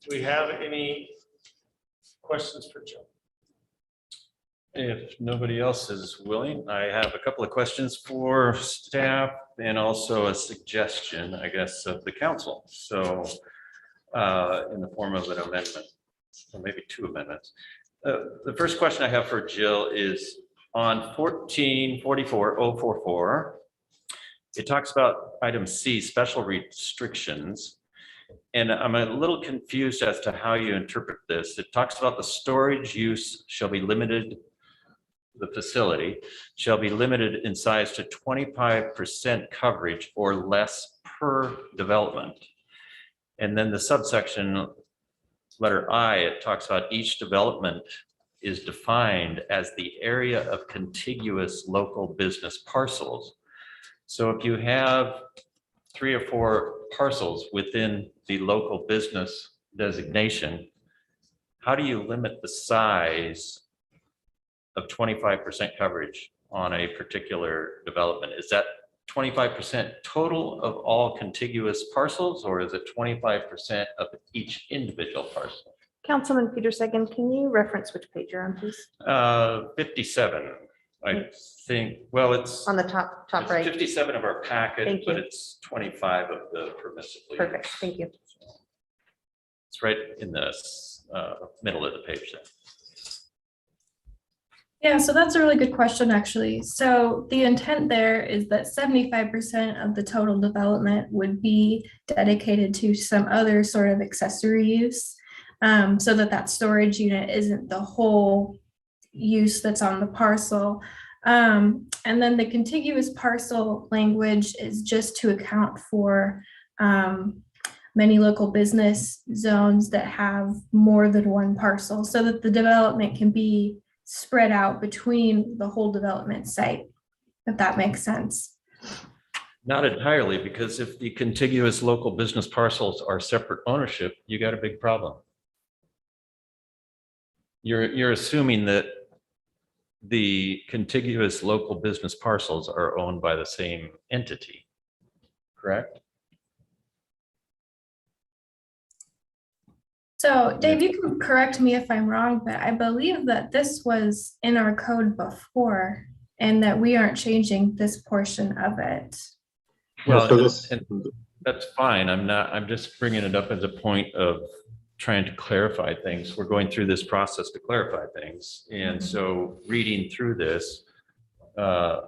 do we have any questions for Jill? If nobody else is willing, I have a couple of questions for staff and also a suggestion, I guess, of the council. So in the form of an amendment, or maybe 2 amendments. The first question I have for Jill is, on 1444-044, it talks about item C, special restrictions. And I'm a little confused as to how you interpret this. It talks about the storage use shall be limited, the facility shall be limited in size to 25% coverage or less per development. And then the subsection, letter I, it talks about each development is defined as the area of contiguous local business parcels. So if you have 3 or 4 parcels within the local business designation, how do you limit the size of 25% coverage on a particular development? Is that 25% total of all contiguous parcels, or is it 25% of each individual parcel? Councilman Peter Sagan, can you reference which page you're on, please? 57, I think. Well, it's on the top it's right. 57 of our packet, Thank but you. it's 25 of the permissible. Perfect. Thank you. It's right in the middle of the page there. Yeah, so that's a really good question, actually. So the intent there is that 75% of the total development would be dedicated to some other sort of accessory use, so that storage unit isn't the whole use that's on the parcel. And then the contiguous parcel language is just to account for many local business zones that have more than one parcel, so that the development can be spread out between the whole development site, if that makes sense. Not entirely, because if the contiguous local business parcels are separate ownership, you got a big problem. You're assuming that the contiguous local business parcels are owned by the same entity, correct? So Dave, you can correct me if I'm wrong, but I believe that this was in our code before and that we aren't changing this portion of it. Well, and that's fine. I'm just bringing it up as a point of trying to clarify things. We're going through this process to clarify things. And so reading through this, I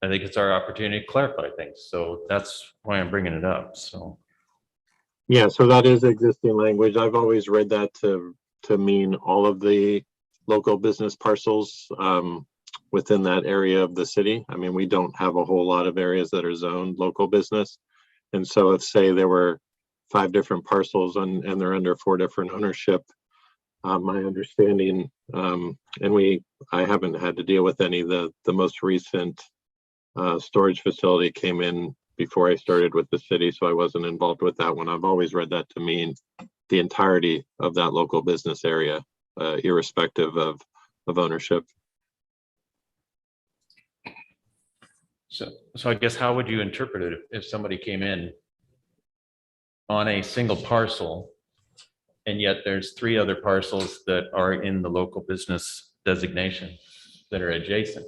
think it's our opportunity to clarify things. So that's why I'm bringing it up. So. Yeah, so that is existing language. I've always read that to mean all of the local business parcels within that area of the city. I mean, we don't have a whole lot of areas that are zoned local business. And so if, say, there were 5 different parcels and they're under 4 different ownership, my understanding, and I haven't had to deal with any, the most recent storage facility came in before I started with the city, so I wasn't involved with that one. I've always read that to mean the entirety of that local business area, irrespective of ownership. So I guess how would you interpret it if somebody came in on a single parcel and yet there's 3 other parcels that are in the local business designation that are adjacent?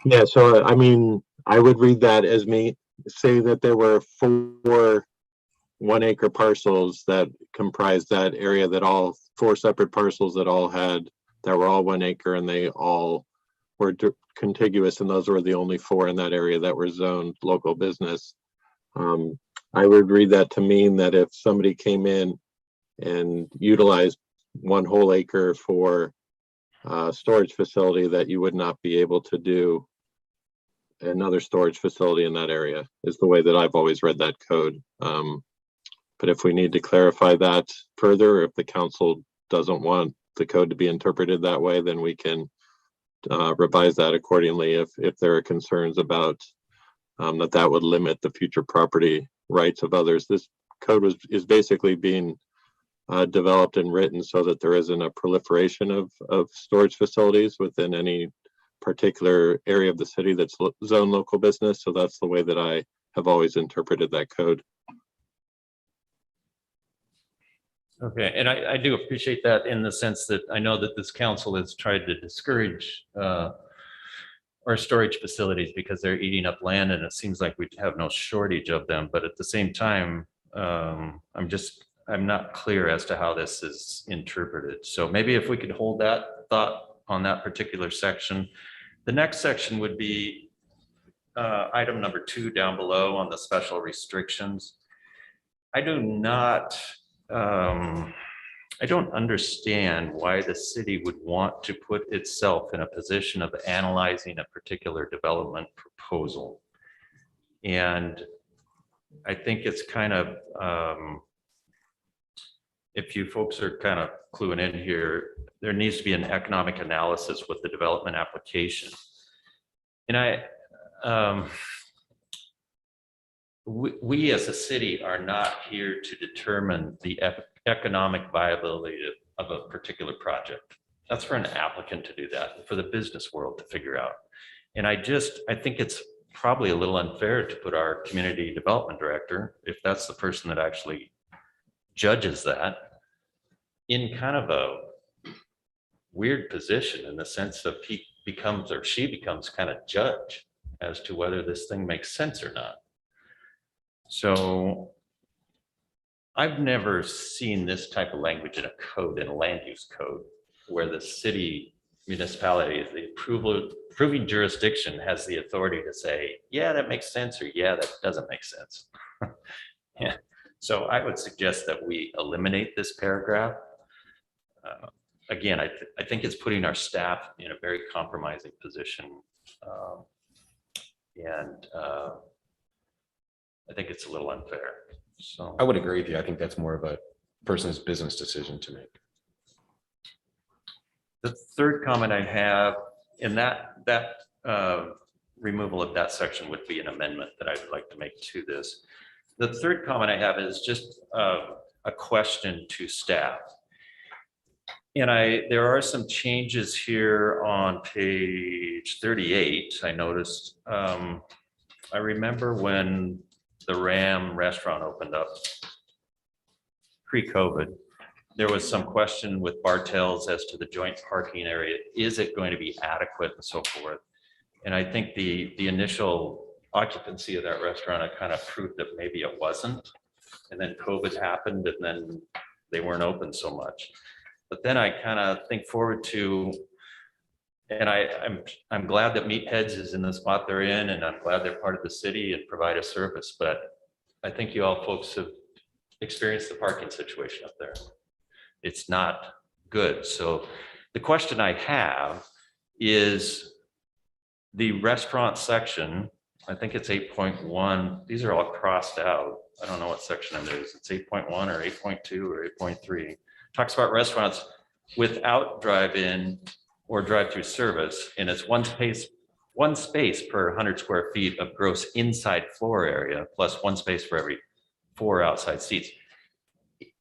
Yeah, so I mean, I would read that as me say that there were 4 1-acre parcels that comprised that area, that all 4 separate parcels that were all 1 acre, and they all were contiguous, and those were the only 4 in that area that were zoned local business. I would read that to mean that if somebody came in and utilized 1 whole acre for storage facility, that you would not be able to do another storage facility in that area, is the way that I've always read that code. But if we need to clarify that further, if the council doesn't want the code to be interpreted that way, then we can revise that accordingly if there are concerns about that would limit the future property rights of others. This code is basically being developed and written so that there isn't a proliferation of storage facilities within any particular area of the city that's zone local business. So that's the way that I have always interpreted that code. Okay, and I do appreciate that in the sense that I know that this council has tried to discourage our storage facilities because they're eating up land, and it seems like we have no shortage of them. But at the same time, I'm not clear as to how this is interpreted. So maybe if we could hold that thought on that particular section. The next section would be item number 2 down below on the special restrictions. I don't understand why the city would want to put itself in a position of analyzing a particular development proposal. And I think it's kind of, if you folks are kind of cluing in here, there needs to be an economic analysis with the development application. And we as a city are not here to determine the economic viability of a particular project. That's for an applicant to do that, for the business world to figure out. And I think it's probably a little unfair to put our community development director, if that's the person that actually judges that, in kind of a weird position in the sense of he becomes, or she becomes, kind of judge as to whether this thing makes sense or not. So I've never seen this type of language in a code, in a land use code, where the city municipality, the approving jurisdiction, has the authority to say, yeah, that makes sense, or yeah, that doesn't make sense. Yeah. So I would suggest that we eliminate this paragraph. Again, I think it's putting our staff in a very compromising position. I think it's a little unfair. So I would agree with you. I think that's more of a person's business decision to make. the third comment I have, and that removal of that section would be an amendment that I would like to make to this. The third comment I have is just a question to staff. And there are some changes here on page 38, I noticed. I remember when the Ram restaurant opened up pre-COVID, there was some question with Bartels as to the joint parking area. Is it going to be adequate and so forth? And I think the initial occupancy of that restaurant, I kind of proved that maybe it wasn't. And then COVID happened and then they weren't open so much. But then I kind of think forward to, and I'm glad that Meatheads is in the spot they're in, and I'm glad they're part of the city and provide a service, but I think you all folks have experienced the parking situation up there. It's not good. So the question I have is the restaurant section, I think it's 8.1. These are all crossed out. I don't know what section it is. It's 8.1 or 8.2 or 8.3. Talks about restaurants without drive-in or drive-through service, and it's one space per 100 square feet of gross inside floor area, plus one space for every 4 outside seats.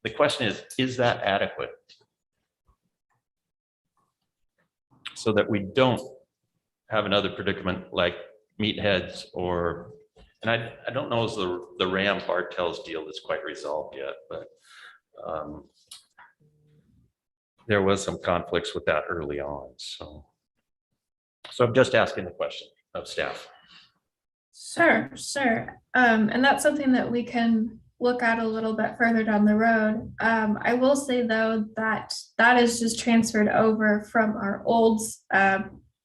The question is that adequate? So that we don't have another predicament like Meatheads or, and I don't know if the Ram Bartels deal is quite resolved yet, but there was some conflicts with that early on. So I'm just asking the question of staff. Sure. And that's something that we can look at a little bit further down the road. I will say though that is just transferred over from our old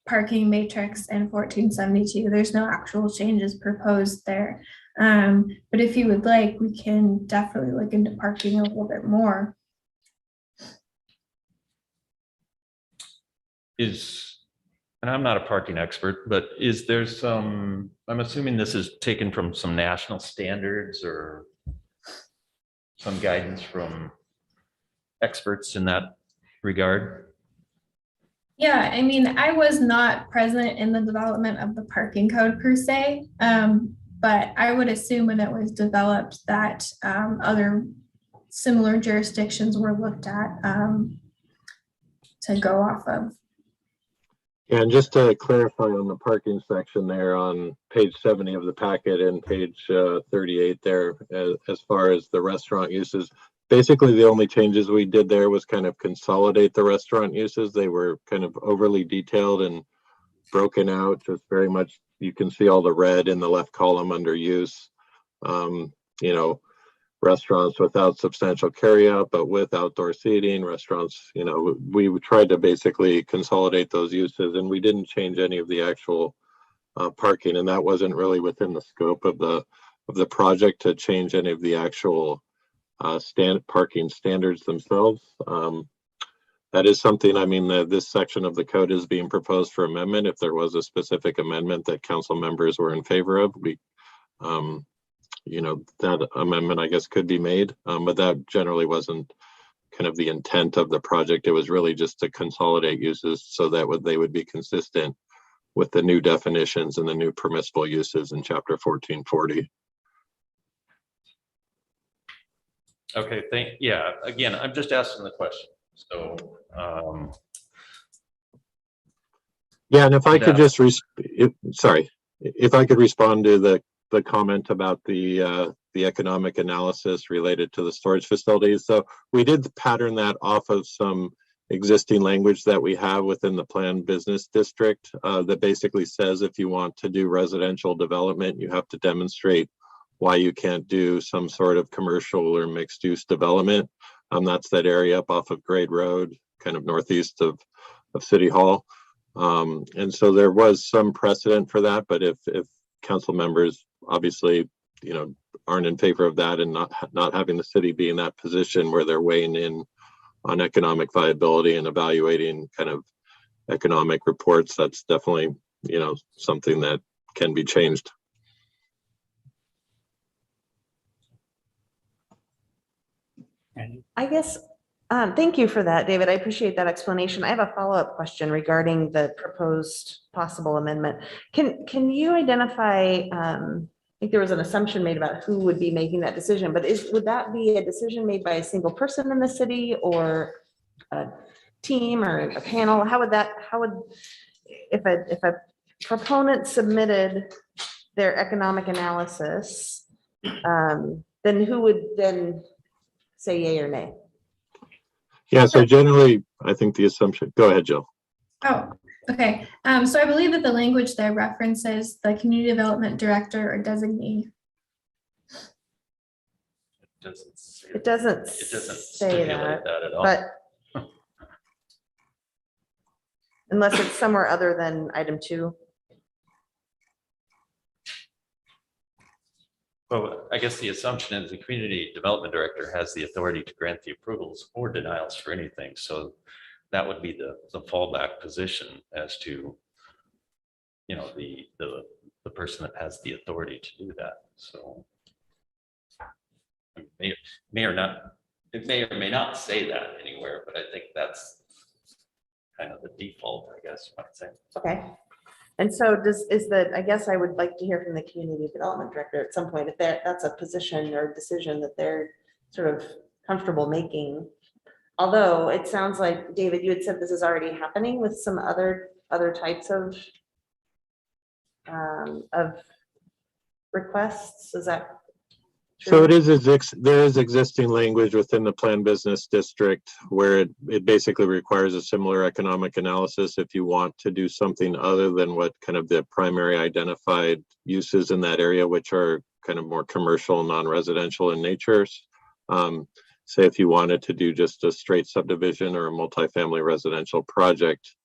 parking matrix in 1472. There's no actual changes proposed there. But if you would like, we can definitely look into parking a little bit more. And I'm not a parking expert, but is there some, I'm assuming this is taken from some national standards or some guidance from experts in that regard? Yeah, I mean, I was not present in the development of the parking code per se, but I would assume when it was developed that other similar jurisdictions were looked at to go off of. Yeah, and just to clarify on the parking section there on page 70 of the packet and page 38 there, as far as the restaurant uses, basically the only changes we did there was kind of consolidate the restaurant uses. They were kind of overly detailed and broken out, just very much, you can see all the red in the left column under use. You know, restaurants without substantial carryout, but with outdoor seating, restaurants, we tried to basically consolidate those uses, and we didn't change any of the actual parking, and that wasn't really within the scope of the project to change any of the actual parking standards themselves. That is something, this section of the code is being proposed for amendment. If there was a specific amendment that council members were in favor of, that amendment, I guess, could be made, but that generally wasn't kind of the intent of the project. It was really just to consolidate uses so that they would be consistent with the new definitions and the new permissible uses in chapter 1440. Okay, again, I'm just asking the question. So, yeah, and if I could just, if I could respond to the comment about the economic analysis related to the storage facilities. So we did pattern that off of some existing language that we have within the planned business district that basically says if you want to do residential development, you have to demonstrate why you can't do some sort of commercial or mixed use development. That's that area up off of Grade Road, kind of northeast of City Hall. And so there was some precedent for that, but if council members obviously, aren't in favor of that and not having the city be in that position where they're weighing in on economic viability and evaluating kind of economic reports, that's definitely, something that can be changed. I guess, thank you for that, David. I appreciate that explanation. I have a follow-up question regarding the proposed possible amendment. Can you identify, I think there was an assumption made about who would be making that decision, but would that be a decision made by a single person in the city or a team or a panel? If a proponent submitted their economic analysis, then who would then say yay or nay? Yeah, so generally, I think the assumption, go ahead, Jill. Oh, okay. So I believe that the language there references the community development director or designee. It doesn't say that at all. But unless it's somewhere other than item 2. Well, I guess the assumption is the community development director has the authority to grant the approvals or denials for anything. So that would be the fallback position as to, the person that has the authority to do that. So it may or may not say that anywhere, but I think that's kind of the default, I guess you might say. Okay. And so I guess I would like to hear from the community development director at some point, if that's a position or decision that they're sort of comfortable making. Although it sounds like, David, you had said this is already happening with some other types of requests. Is that true? So there is existing language within the planned business district where it basically requires a similar economic analysis if you want to do something other than what kind of the primary identified uses in that area, which are kind of more commercial, non-residential in nature. Say if you wanted to do just a straight subdivision or a multifamily residential project,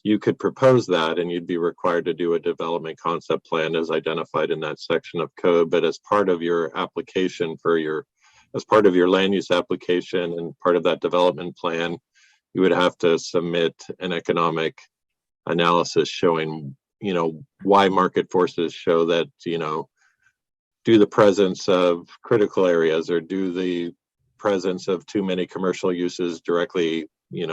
you could propose that and you'd be required to do a development concept plan as identified in that section of code. But as part of your application as part of your land use application and part of that development plan, you would have to submit an economic analysis showing, why market forces show that, do the presence of critical areas or do the presence of too many commercial uses directly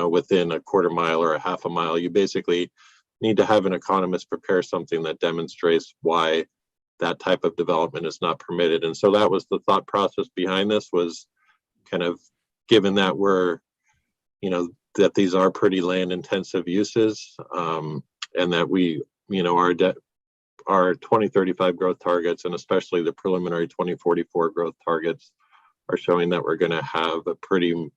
within a quarter mile or a half a mile. You basically need to have an economist prepare something that demonstrates why that type of development is not permitted. And so that was the thought process behind this, was kind of given that that these are pretty land intensive uses, and that we, our 2035 growth targets, and especially the preliminary 2044 growth targets, are showing that we're going to have a pretty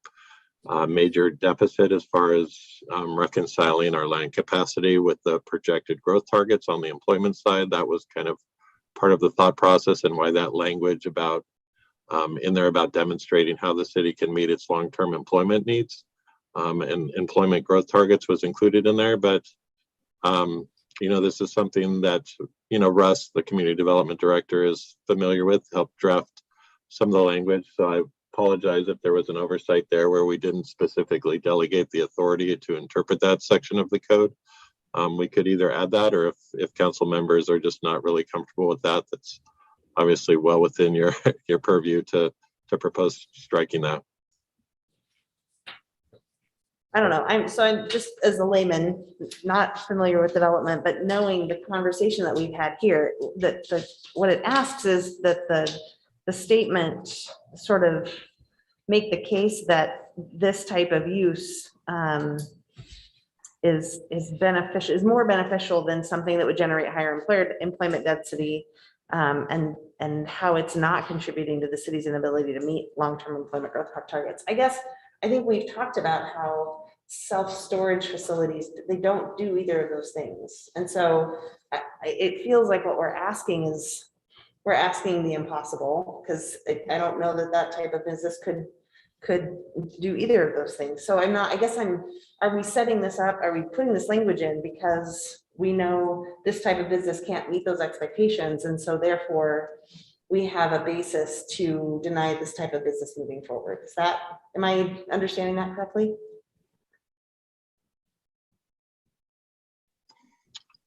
major deficit as far as reconciling our land capacity with the projected growth targets on the employment side. That was kind of part of the thought process and why that language about in there about demonstrating how the city can meet its long-term employment needs. And employment growth targets was included in there, but this is something that, Russ, the community development director, is familiar with, helped draft some of the language. So I apologize if there was an oversight there where we didn't specifically delegate the authority to interpret that section of the code. We could either add that, or if council members are just not really comfortable with that, that's obviously well within your purview to propose striking that. I don't know. I'm just as a layman, not familiar with development, but knowing the conversation that we've had here, that what it asks is that the statement sort of make the case that this type of use is beneficial, is more beneficial than something that would generate higher employment density, and how it's not contributing to the city's inability to meet long-term employment growth targets. I think we've talked about how self-storage facilities, they don't do either of those things. And so it feels like what we're asking is, we're asking the impossible, because I don't know that type of business could do either of those things. So are we setting this up? Are we putting this language in because we know this type of business can't meet those expectations, and so therefore we have a basis to deny this type of business moving forward? Am I understanding that correctly?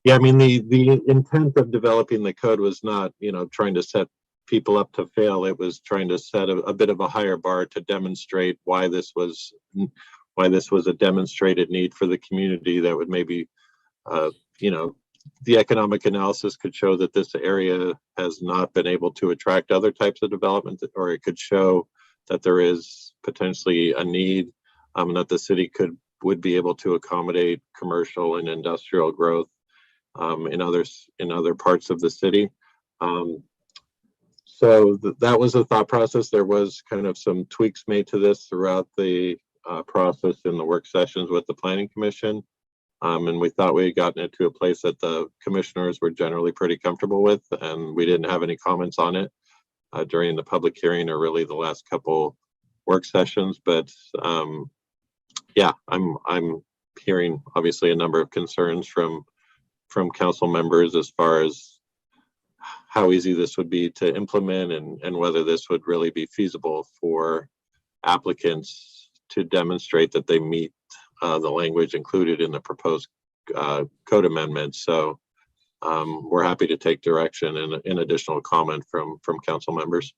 Yeah, I mean, the intent of developing the code was not, trying to set people up to fail. It was trying to set a bit of a higher bar to demonstrate why this was a demonstrated need for the community that would maybe, the economic analysis could show that this area has not been able to attract other types of development, or it could show that there is potentially a need that the city would be able to accommodate commercial and industrial growth in other parts of the city. So that was the thought process. There was kind of some tweaks made to this throughout the process in the work sessions with the Planning Commission. And we thought we had gotten it to a place that the commissioners were generally pretty comfortable with, and we didn't have any comments on it during the public hearing or really the last couple work sessions. But yeah, I'm hearing obviously a number of concerns from council members as far as how easy this would be to implement, and whether this would really be feasible for applicants to demonstrate that they meet the language included in the proposed code amendment. So we're happy to take direction and additional comment from council members.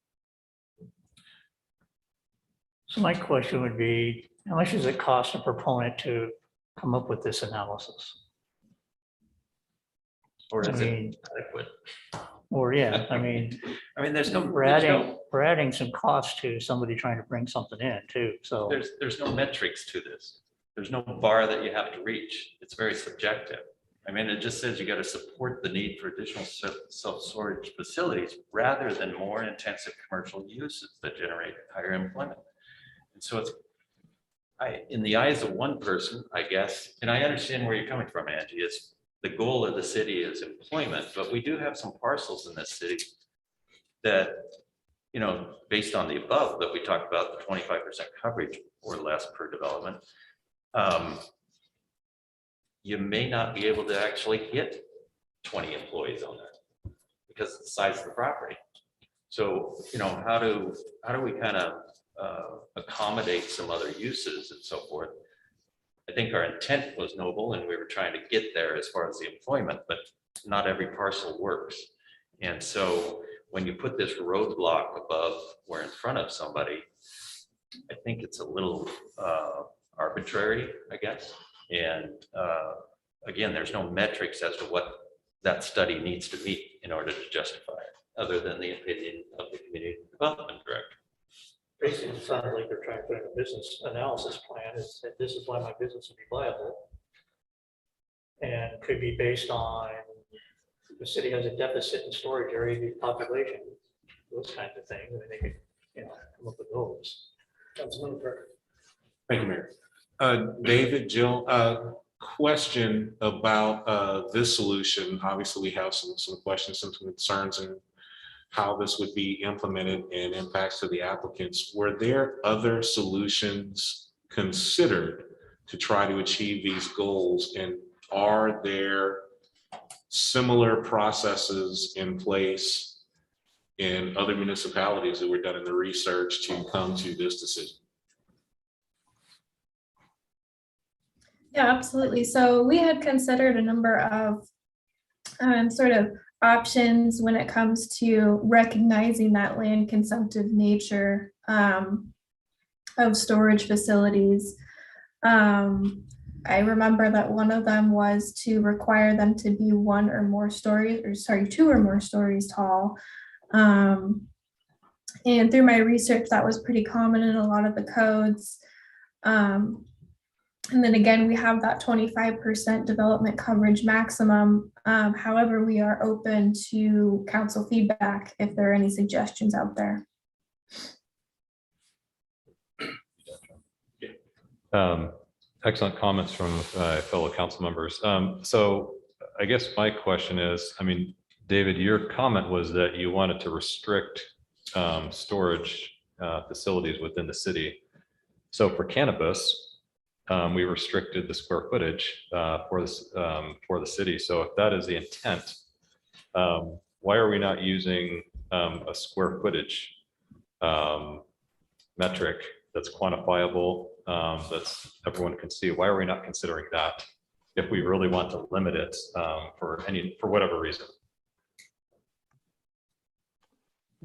So my question would be, how much does it cost a proponent to come up with this analysis? Or is it adequate? Or yeah, I mean, we're adding some cost to somebody trying to bring something in too. So there's no metrics to this. There's no bar that you have to reach. It's very subjective. I mean, it just says you got to support the need for additional self-storage facilities rather than more intensive commercial uses that generate higher employment. And so it's, in the eyes of one person, I guess, and I understand where you're coming from, Angie, is the goal of the city is employment, but we do have some parcels in this city that, based on the above that we talked about, the 25% coverage or less per development, you may not be able to actually hit 20 employees on that because of the size of the property. So, how do we kind of accommodate some other uses and so forth? I think our intent was noble and we were trying to get there as far as the employment, but not every parcel works. And so when you put this roadblock above or in front of somebody, I think it's a little arbitrary, I guess. And again, there's no metrics as to what that study needs to meet in order to justify it, other than the opinion of the community development director. basically, it sounds like they're trying to put in a business analysis plan, is that this is why my business would be viable. And could be based on the city has a deficit in storage area due to population, those kinds of things, and they could, come up with those. That's one part. Thank you, Mayor. David, Jill, question about this solution. Obviously, we have some questions, some concerns, and how this would be implemented and impacts to the applicants. Were there other solutions considered to try to achieve these goals? And are there similar processes in place in other municipalities that were done in the research to come to this decision? Yeah, absolutely. So we had considered a number of sort of options when it comes to recognizing that land consumptive nature of storage facilities. I remember that one of them was to require them to be 1 or more stories, or sorry, 2 or more stories tall. And through my research, that was pretty common in a lot of the codes. And then again, we have that 25% development coverage maximum. However, we are open to council feedback if there are any suggestions out there. Excellent comments from fellow council members. So I guess my question is, I mean, David, your comment was that you wanted to restrict storage facilities within the city. So for cannabis, we restricted the square footage for the city. So if that is the intent, why are we not using a square footage metric that's quantifiable, that's everyone can see? Why are we not considering that if we really want to limit it for whatever reason?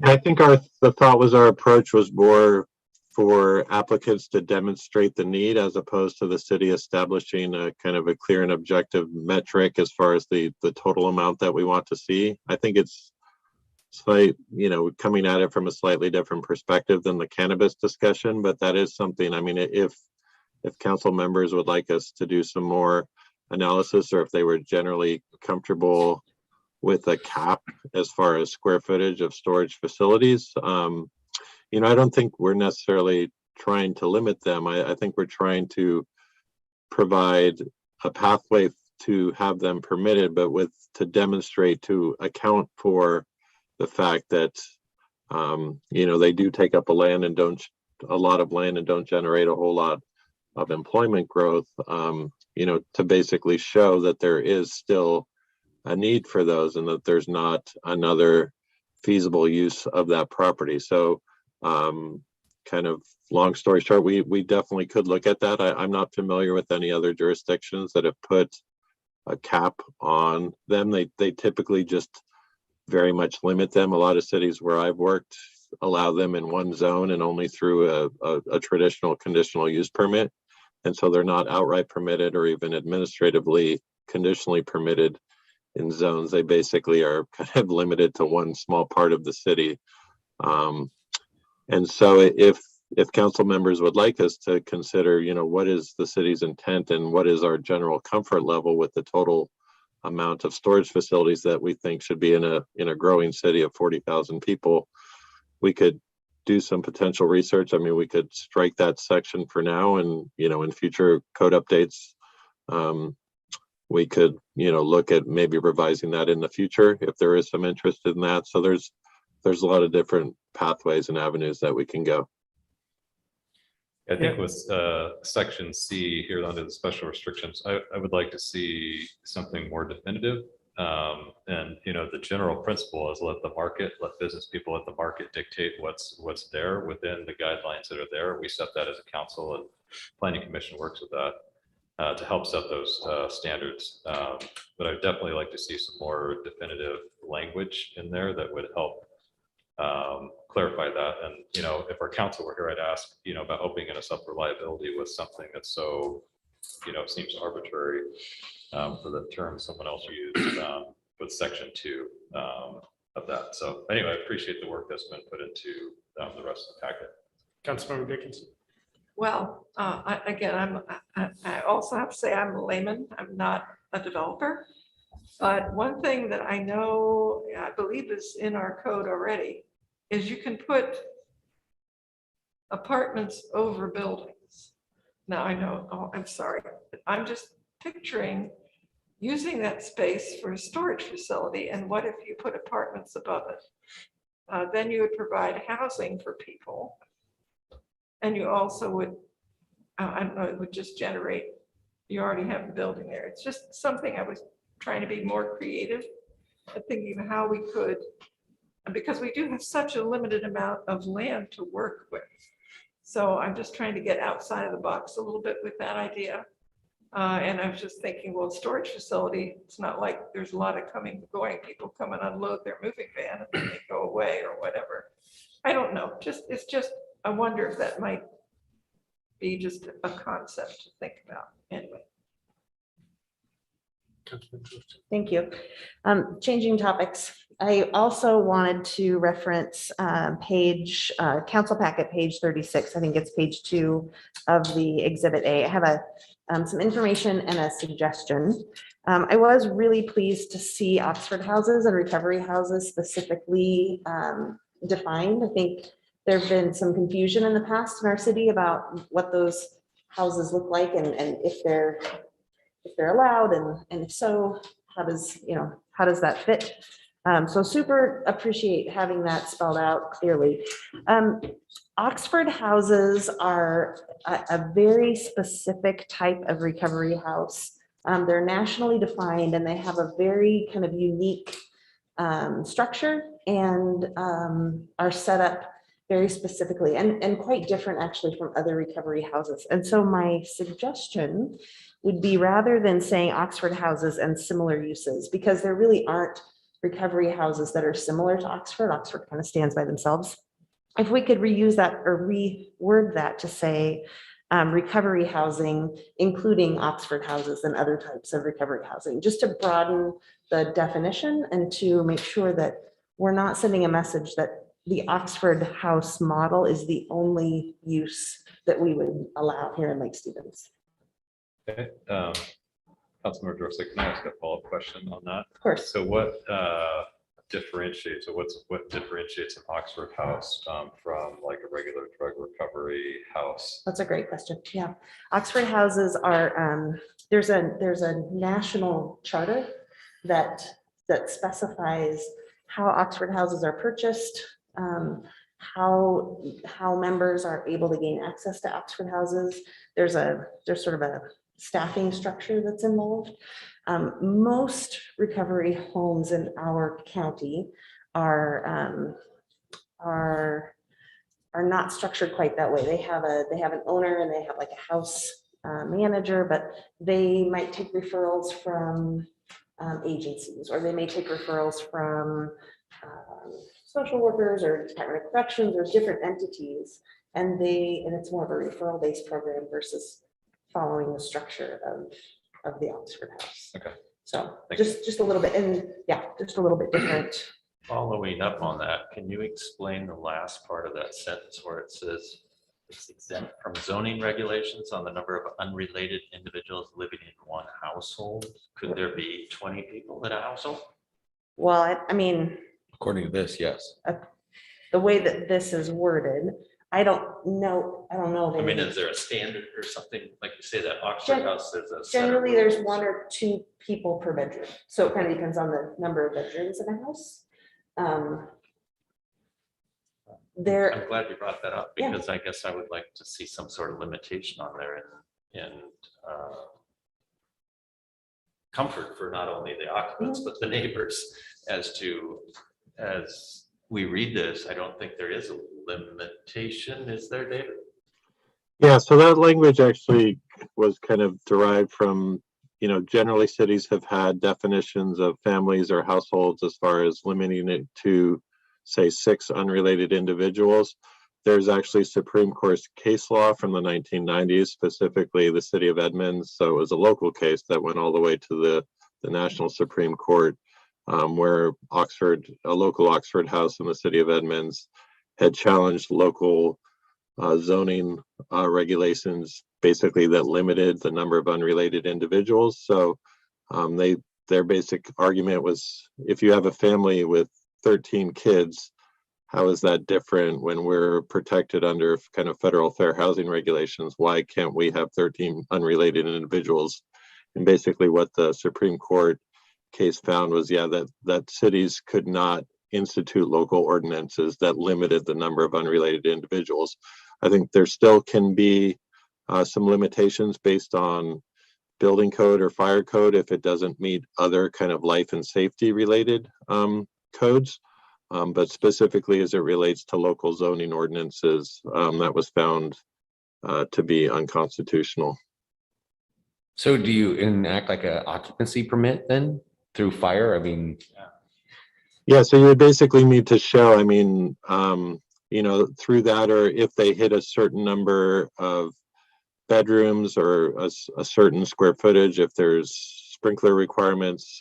I think the thought was our approach was more for applicants to demonstrate the need as opposed to the city establishing a kind of a clear and objective metric as far as the total amount that we want to see. I think it's slight, coming at it from a slightly different perspective than the cannabis discussion, but that is something, I mean, if council members would like us to do some more analysis, or if they were generally comfortable with a cap as far as square footage of storage facilities, I don't think we're necessarily trying to limit them. I think we're trying to provide a pathway to have them permitted, but to demonstrate, to account for the fact that, they do take up a lot of land and don't generate a whole lot of employment growth, to basically show that there is still a need for those and that there's not another feasible use of that property. So kind of long story short, we definitely could look at that. I'm not familiar with any other jurisdictions that have put a cap on them. They typically just very much limit them. A lot of cities where I've worked allow them in one zone and only through a traditional conditional use permit. And so they're not outright permitted or even administratively conditionally permitted in zones. They basically are kind of limited to one small part of the city. And so if council members would like us to consider, what is the city's intent and what is our general comfort level with the total amount of storage facilities that we think should be in a growing city of 40,000 people, we could do some potential research. I mean, we could strike that section for now, and in future code updates, we could look at maybe revising that in the future if there is some interest in that. So there's a lot of different pathways and avenues that we can go. I think with section C here under the special restrictions, I would like to see something more definitive. And the general principle is let business people at the market dictate what's there within the guidelines that are there. We set that as a council, and planning commission works with that to help set those standards. But I'd definitely like to see some more definitive language in there that would help clarify that. And if our council were here, I'd ask about opening us up for liability with something that's so seems arbitrary for the term someone else used with section 2 of that. So anyway, I appreciate the work that's been put into the rest of the packet. Councilmember Dickinson. Well, I also have to say I'm a layman. I'm not a developer. But one thing that I know, I believe is in our code already, is you can put apartments over buildings. Now I know, I'm sorry, but I'm just picturing using that space for a storage facility. And what if you put apartments above it? then you would provide housing for people. And you also would, I don't know, it would just generate, you already have the building there. It's just something I was trying to be more creative at thinking of how we could, because we do have such a limited amount of land to work with. So I'm just trying to get outside of the box a little bit with that idea. And I was just thinking, well, storage facility, it's not like there's a lot of coming and going. People come and unload their moving van and then they go away or whatever. I don't know, it's just, I wonder if that might be just a concept to think about anyway. Thank you. Changing topics. I also wanted to reference page, council packet, page 36. I think it's page 2 of the Exhibit A. I have some information and a suggestion. I was really pleased to see Oxford houses and recovery houses specifically defined. I think there have been some confusion in the past in our city about what those houses look like and if they're allowed, and if so, how does that fit? So super appreciate having that spelled out clearly. Oxford houses are a very specific type of recovery house. They're nationally defined and they have a very kind of unique structure and are set up very specifically and quite different actually from other recovery houses. And so my suggestion would be, rather than saying Oxford houses and similar uses, because there really aren't recovery houses that are similar to Oxford. Oxford kind of stands by themselves. If we could reuse that or reword that to say recovery housing, including Oxford houses and other types of recovery housing, just to broaden the definition and to make sure that we're not sending a message that the Oxford house model is the only use that we would allow here in Lake Stevens. Okay, Councilmember Dorsey, can I ask a follow-up question on that? Of course. So what differentiates, or what differentiates an Oxford house from like a regular drug recovery house? That's a great question. Yeah, Oxford houses are there's a national charter that specifies how Oxford houses are purchased, how members are able to gain access to Oxford houses. There's sort of a staffing structure that's involved. Most recovery homes in our county are not structured quite that way. They have an owner and they have like a house manager, but they might take referrals from agencies, or they may take referrals from social workers or Department of Corrections or different entities, and it's more of a referral-based program versus following the structure of the Oxford house. Okay. So just a little bit, and yeah, just a little bit different. Following up on that, can you explain the last part of that sentence where it says it's exempt from zoning regulations on the number of unrelated individuals living in one household? Could there be 20 people in a household? Well, I mean, According to this, yes. the way that this is worded, I don't know. I mean, is there a standard or something, like you say that Oxford house, there's a set of Generally, there's rules? 1 or 2 people per bedroom. So it kind of depends on the number of bedrooms in a house. I'm glad you brought that up, because I guess I would like to see some sort of limitation on there and comfort for not only the occupants, but the neighbors as we read this. I don't think there is a limitation, is there, David? Yeah, so that language actually was kind of derived from, generally cities have had definitions of families or households as far as limiting it to, say, 6 unrelated individuals. There's actually Supreme Court case law from the 1990s, specifically the city of Edmonds. So it was a local case that went all the way to the National Supreme Court, where a local Oxford house in the city of Edmonds had challenged local zoning regulations, basically that limited the number of unrelated individuals. So their basic argument was, if you have a family with 13 kids, how is that different when we're protected under kind of federal fair housing regulations? Why can't we have 13 unrelated individuals? And basically what the Supreme Court case found was, that cities could not institute local ordinances that limited the number of unrelated individuals. I think there still can be some limitations based on building code or fire code if it doesn't meet other kind of life and safety related codes. But specifically as it relates to local zoning ordinances, that was found to be unconstitutional. So do you enact like a occupancy permit then through fire? I mean. Yeah, so you would basically need to show, I mean, you know, through that, or if they hit a certain number of bedrooms or a certain square footage, if there's sprinkler requirements.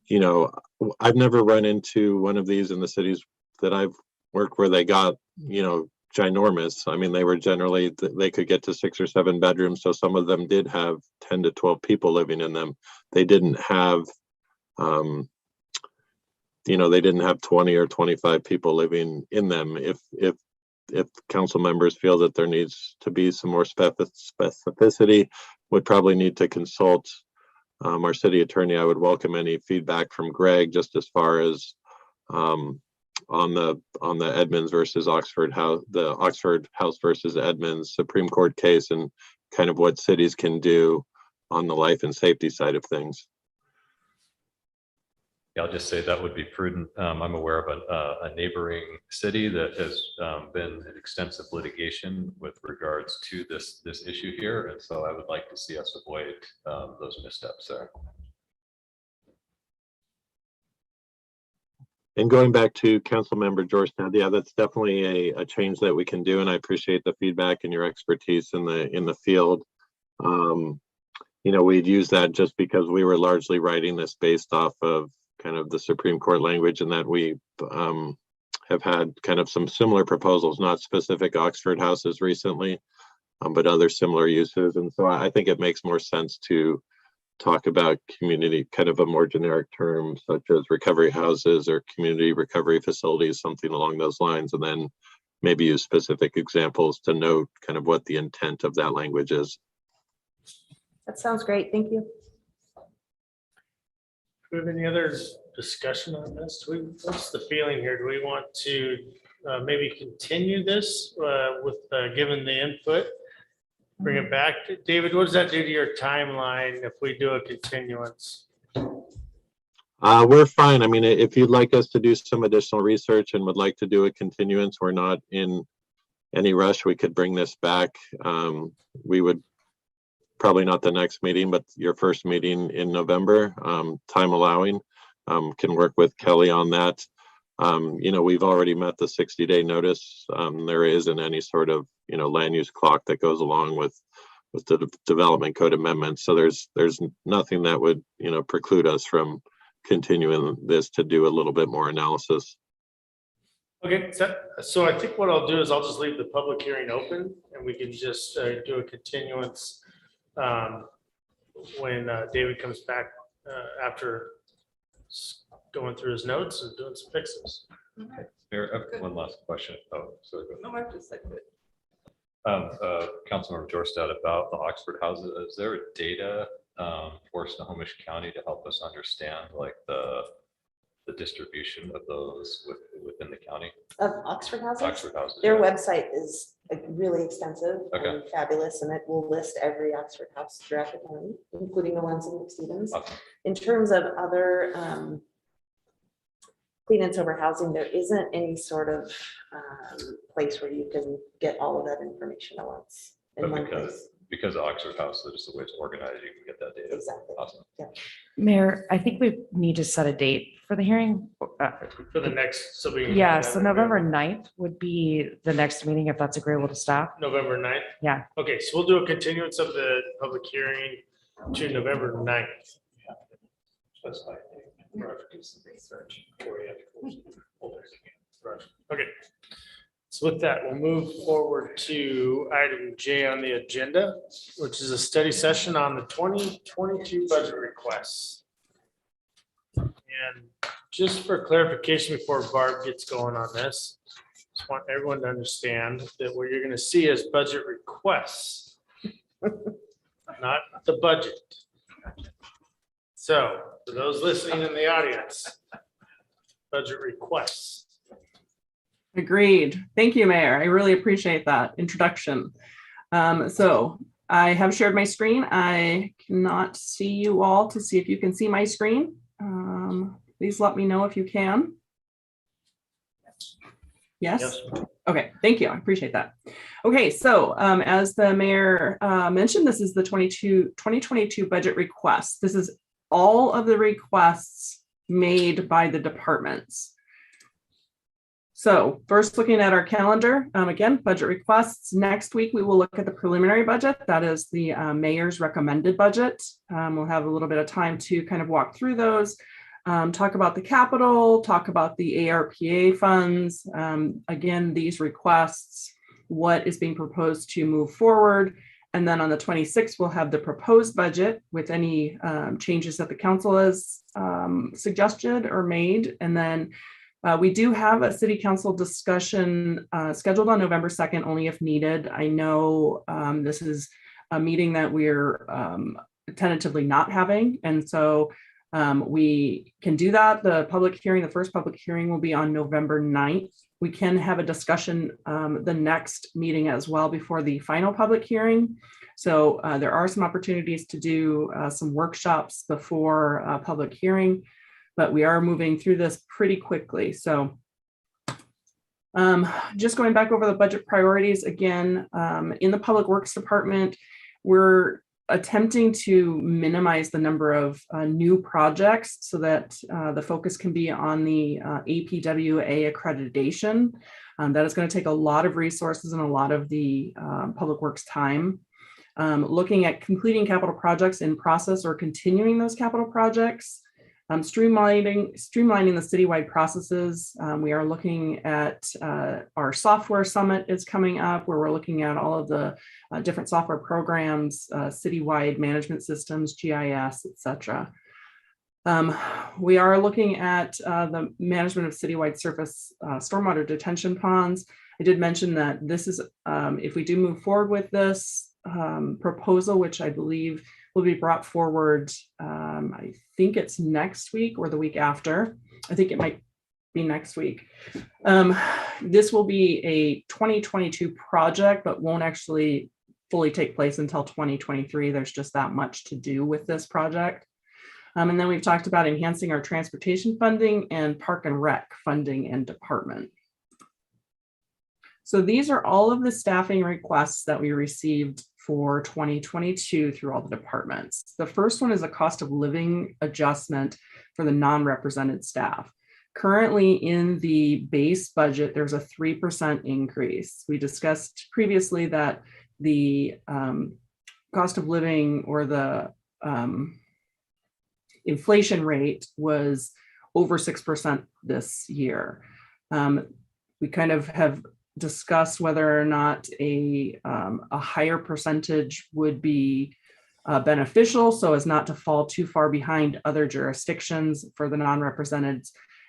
You know, I've never run into one of these in the cities that I've worked where they got, you know, ginormous. I mean, they were generally, they could get to 6 or 7 bedrooms. So some of them did have 10 to 12 people living in them. They didn't have, you know, they didn't have 20 or 25 people living in them. If council members feel that there needs to be some more specificity, would probably need to consult our city attorney. I would welcome any feedback from Greg, just as far as on the Edmonds versus Oxford House, the Oxford House versus Edmonds Supreme Court case, and kind of what cities can do on the life and safety side of things. Yeah, I'll just say that would be prudent. I'm aware of a neighboring city that has been in extensive litigation with regards to this issue here. And so I would like to see us avoid those missteps there. And going back to Council Member Georgetown, yeah, that's definitely a change that we can do. And I appreciate the feedback and your expertise in the field. You know, we'd use that just because we were largely writing this based off of kind of the Supreme Court language, and that we have had kind of some similar proposals, not specific Oxford houses recently, but other similar uses. And so I think it makes more sense to talk about community, kind of a more generic term, such as recovery houses or community recovery facilities, something along those lines, and then maybe use specific examples to note kind of what the intent of that language is. That sounds great. Thank you. Do we have any other discussion on this? What's the feeling here? Do we want to maybe continue this with given the input? Bring it back. David, what does that do to your timeline if we do a continuance? We're fine. I mean, if you'd like us to do some additional research and would like to do a continuance, we're not in any rush. We could bring this back. We would probably not the next meeting, but your first meeting in November, time allowing, can work with Kelly on that. You know, we've already met the 60-day notice. There isn't any sort of, you know, land use clock that goes along with the development code amendments. So there's nothing that would, you know, preclude us from continuing this to do a little bit more analysis. Okay, so I think what I'll do is I'll just leave the public hearing open, and we can just do a continuance when David comes back after going through his notes and doing some fixes. Okay. Mayor, I have one last question. Oh, sorry. No, I just said it. Councilmember Jorstad, about the Oxford houses, is there data for Snohomish County to help us understand like the distribution of those within the county? Of Oxford houses? Oxford houses. Their yeah. website is really extensive and fabulous, and it will list every Oxford house throughout the county, including the ones in McStevens. Awesome. In terms of other clean and sober housing, there isn't any sort of place where you can get all of that information at once in one place. Because Oxford House, there's just a way to organize, you can get that data. Exactly. Awesome. Yeah. Mayor, I think we need to set a date for the hearing. For the next, so we. Yeah, so November 9th would be the next meeting, if that's agreeable to staff. November 9th? Yeah. Okay, so we'll do a continuance of the public hearing to November 9th. Okay. So with that, we'll move forward to item J on the agenda, which is a study session on the 2022 budget requests. And just for clarification before Barb gets going on this, just want everyone to understand that what you're going to see is budget requests, not the budget. So for those listening in the audience, budget requests. Agreed. Thank you, Mayor. I really appreciate that introduction. So I have shared my screen. I cannot see you all to see if you can see my screen. Please let me know if you can. Yes? Okay, thank you. I appreciate that. Okay, so as the mayor mentioned, this is the 2022 budget request. This is all of the requests made by the departments. So first, looking at our calendar, again, budget requests. Next week, we will look at the preliminary budget. That is the mayor's recommended budget. We'll have a little bit of time to kind of walk through those, talk about the capital, talk about the ARPA funds. Again, these requests, what is being proposed to move forward. And then on the 26th, we'll have the proposed budget with any changes that the council has suggested or made. And then we do have a city council discussion scheduled on November 2nd, only if needed. I know this is a meeting that we're tentatively not having. And so we can do that. The public hearing, the first public hearing will be on November 9th. We can have a discussion the next meeting as well before the final public hearing. So there are some opportunities to do some workshops before public hearing, but we are moving through this pretty quickly. So just going back over the budget priorities again, in the Public Works Department, we're attempting to minimize the number of new projects so that the focus can be on the APWA accreditation. That is going to take a lot of resources and a lot of the Public Works time. Looking at completing capital projects in process or continuing those capital projects. Streamlining the citywide processes. We are looking at our software summit is coming up, where we're looking at all of the different software programs, citywide management systems, GIS, etc. We are looking at the management of citywide surface stormwater detention ponds. I did mention that this is, if we do move forward with this proposal, which I believe will be brought forward, I think it's next week or the week after. I think it might be next week. This will be a 2022 project, but won't actually fully take place until 2023. There's just that much to do with this project. And then we've talked about enhancing our transportation funding and park and rec funding and department. So these are all of the staffing requests that we received for 2022 through all the departments. The first one is a cost of living adjustment for the non-represented staff. Currently in the base budget, there's a 3% increase. We discussed previously that the cost of living or the inflation rate was over 6% this year. We kind of have discuss whether or not a higher percentage would be beneficial so as not to fall too far behind other jurisdictions for the non-represented.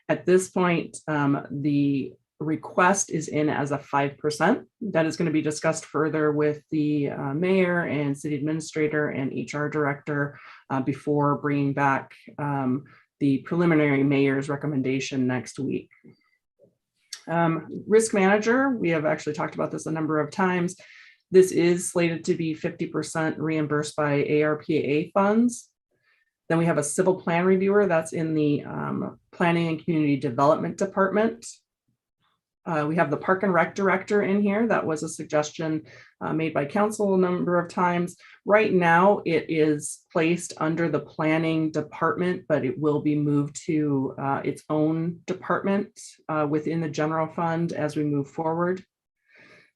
At this point, the request is in as a 5%. That is going to be discussed further with the mayor and city administrator and HR director before bringing back the preliminary mayor's recommendation next week. Risk manager, we have actually talked about this a number of times. This is slated to be 50% reimbursed by ARPA funds. Then we have a civil plan reviewer that's in the planning and community development department. We have the park and rec director in here. That was a suggestion made by council a number of times. Right now, it is placed under the planning department, but it will be moved to its own department within the general fund as we move forward.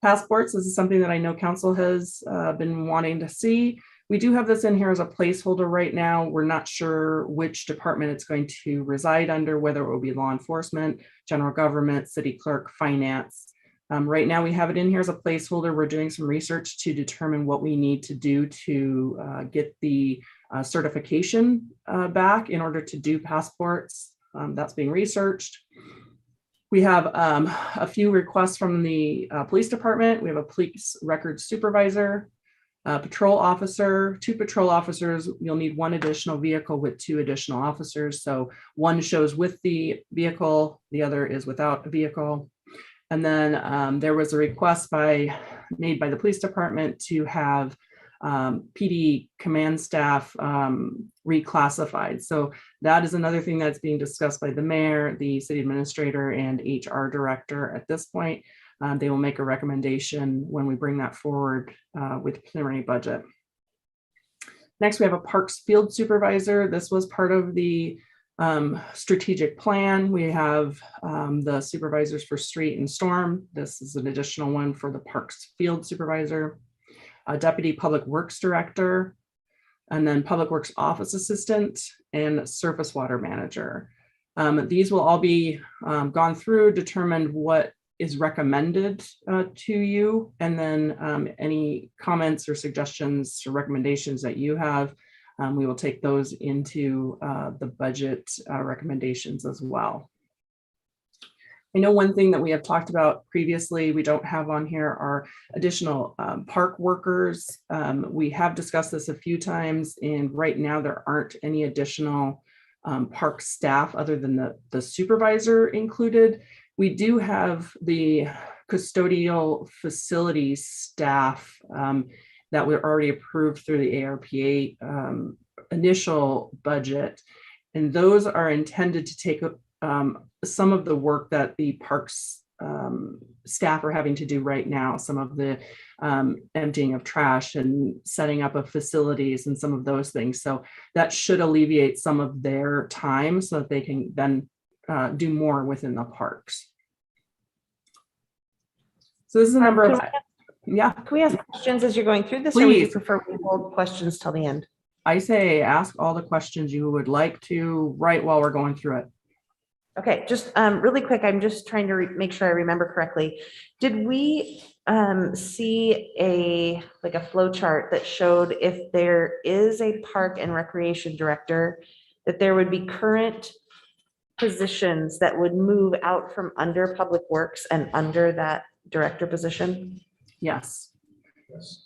Passports, this is something that I know council has been wanting to see. We do have this in here as a placeholder right now. We're not sure which department it's going to reside under, whether it will be law enforcement, general government, city clerk, finance. Right now we have it in here as a placeholder. We're doing some research to determine what we need to do to get the certification back in order to do passports. That's being researched. We have a few requests from the police department. We have a police records supervisor. Patrol officer, 2 patrol officers, you'll need 1 additional vehicle with 2 additional officers. So one shows with the vehicle, the other is without a vehicle. And then there was a request made by the police department to have PD command staff reclassified. So that is another thing that's being discussed by the mayor, the city administrator, and HR director at this point. They will make a recommendation when we bring that forward with preliminary budget. Next, we have a parks field supervisor. This was part of the strategic plan. We have the supervisors for street and storm. This is an additional one for the parks field supervisor, a deputy public works director, and then public works office assistant and surface water manager. These will all be gone through, determined what is recommended to you, and then any comments or suggestions or recommendations that you have, we will take those into the budget recommendations as well. I know one thing that we have talked about previously, we don't have on here, are additional park workers. We have discussed this a few times, and right now there aren't any additional park staff other than the supervisor included. We do have the custodial facilities staff that were already approved through the ARPA initial budget. And those are intended to take some of the work that the parks staff are having to do right now, some of the emptying of trash and setting up of facilities and some of those things. So that should alleviate some of their time so that they can then do more within the parks. So this is a number of, yeah. Can we ask questions as you're going through this? Please. Or would you prefer we hold questions till the end? I say ask all the questions you would like to right while we're going through it. Okay, just really quick, I'm just trying to make sure I remember correctly. Did we see a flow chart that showed if there is a park and recreation director, that there would be current positions that would move out from under public works and under that director position? Yes.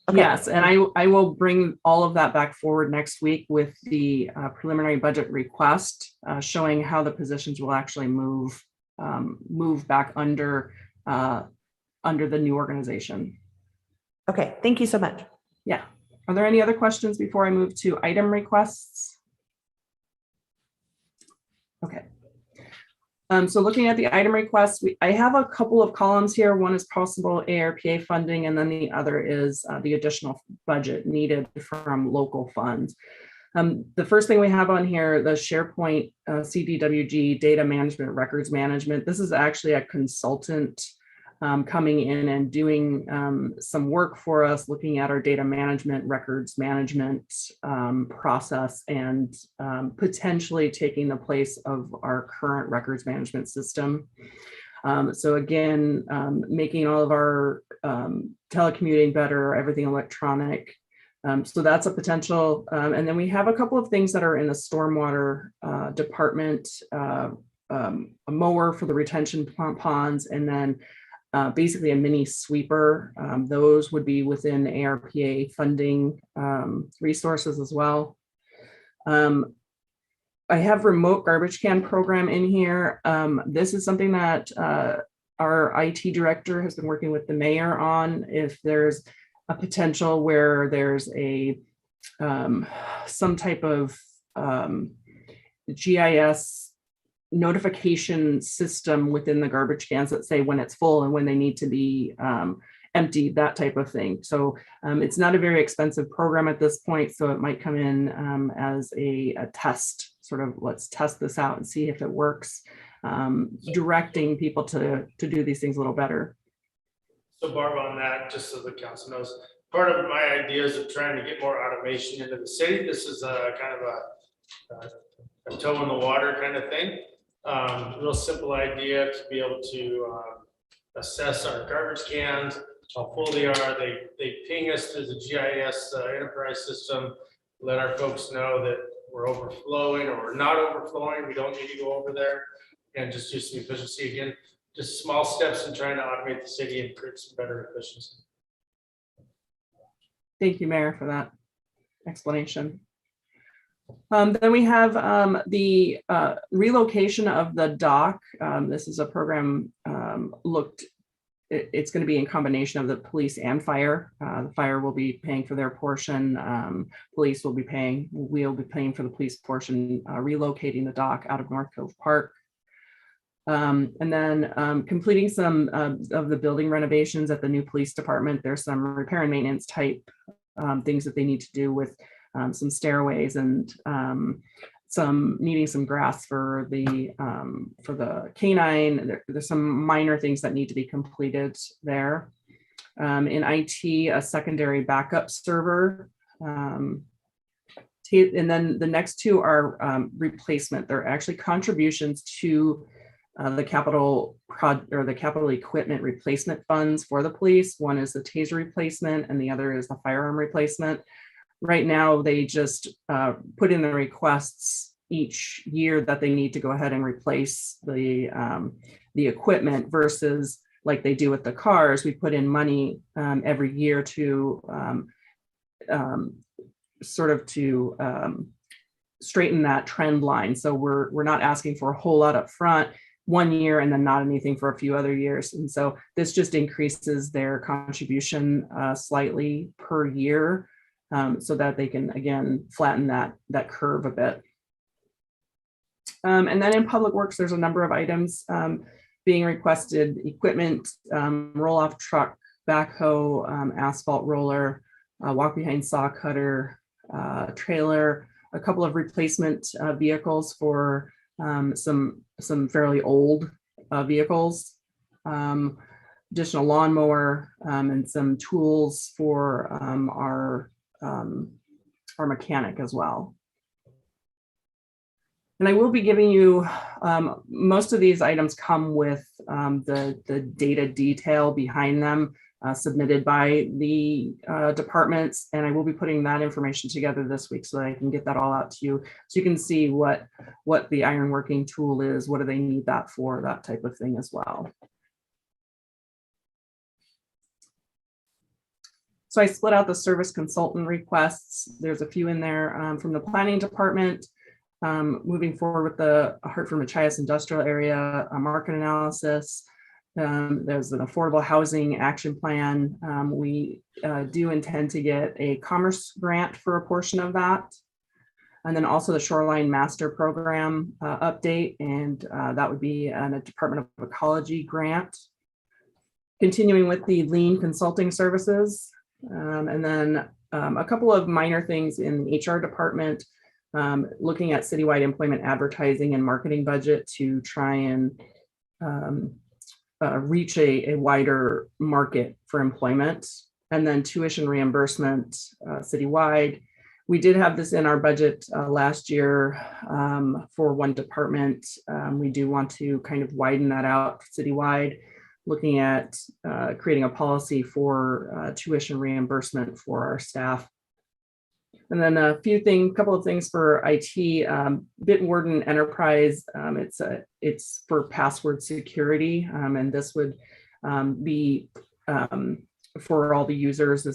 Okay. Yes, and I will bring all of that back forward next week with the preliminary budget request, showing how the positions will actually move back under the new organization. Okay, thank you so much. Yeah. Are there any other questions before I move to item requests? Okay. So looking at the item requests, I have a couple of columns here. One is possible ARPA funding, and then the other is the additional budget needed from local funds. The first thing we have on here, the SharePoint CDWG data management, records management. This is actually a consultant coming in and doing some work for us, looking at our data management, records management process, and potentially taking the place of our current records management system. So again, making all of our telecommuting better, everything electronic. So that's a potential. And then we have a couple of things that are in the stormwater department, a mower for the retention ponds, and then basically a mini sweeper. Those would be within ARPA funding resources as well. I have remote garbage can program in here. This is something that our IT director has been working with the mayor on. If there's a potential where there's a some type of GIS notification system within the garbage cans that say when it's full and when they need to be emptied, that type of thing. So it's not a very expensive program at this point, so it might come in as a test, sort of let's test this out and see if it works, directing people to do these things a little better. So Barb, on that, just so the council knows, part of my ideas of trying to get more automation into the city, this is a kind of a toe in the water kind of thing. Real simple idea to be able to assess our garbage cans, how full they are. They ping us through the GIS enterprise system, let our folks know that we're overflowing or we're not overflowing. We don't need to go over there, and just do some efficiency again. Just small steps in trying to automate the city and create some better efficiency. Thank you, Mayor, for that explanation. Then we have the relocation of the dock. This is a program it's going to be in combination of the police and fire. The fire will be paying for their portion. Police will be paying, we'll be paying for the police portion, relocating the dock out of North Cove Park. And then completing some of the building renovations at the new police department. There's some repair and maintenance type things that they need to do with some stairways and needing some grass for the canine. There's some minor things that need to be completed there. In IT, a secondary backup server. And then the next two are replacement. They're actually contributions to the capital equipment replacement funds for the police. One is the taser replacement and the other is the firearm replacement. Right now, they just put in the requests each year that they need to go ahead and replace the equipment versus like they do with the cars. We put in money every year to straighten that trend line. So we're not asking for a whole lot up front 1 year and then not anything for a few other years. And so this just increases their contribution slightly per year so that they can, again, flatten that curve a bit. And then in Public Works, there's a number of items being requested: equipment, roll-off truck, backhoe, asphalt roller, walk behind saw cutter, trailer, a couple of replacement vehicles for some fairly old vehicles, additional lawnmower, and some tools for our mechanic as well. And I will be giving you, most of these items come with the data detail behind them submitted by the departments. And I will be putting that information together this week so that I can get that all out to you. So you can see what the ironworking tool is, what do they need that for, that type of thing as well. So I split out the service consultant requests. There's a few in there from the planning department. Moving forward with the Hartford Machias industrial area, a market analysis. There's an affordable housing action plan. We do intend to get a commerce grant for a portion of that. And then also the shoreline master program update, and that would be a Department of Ecology grant. Continuing with the lean consulting services. And then a couple of minor things in the HR department, looking at citywide employment advertising and marketing budget to try and reach a wider market for employment. And then tuition reimbursement citywide. We did have this in our budget last year for one department. We do want to kind of widen that out citywide, looking at creating a policy for tuition reimbursement for our staff. And then couple of things for IT, Bitwarden Enterprise. It's for password security, and this would be for all the users.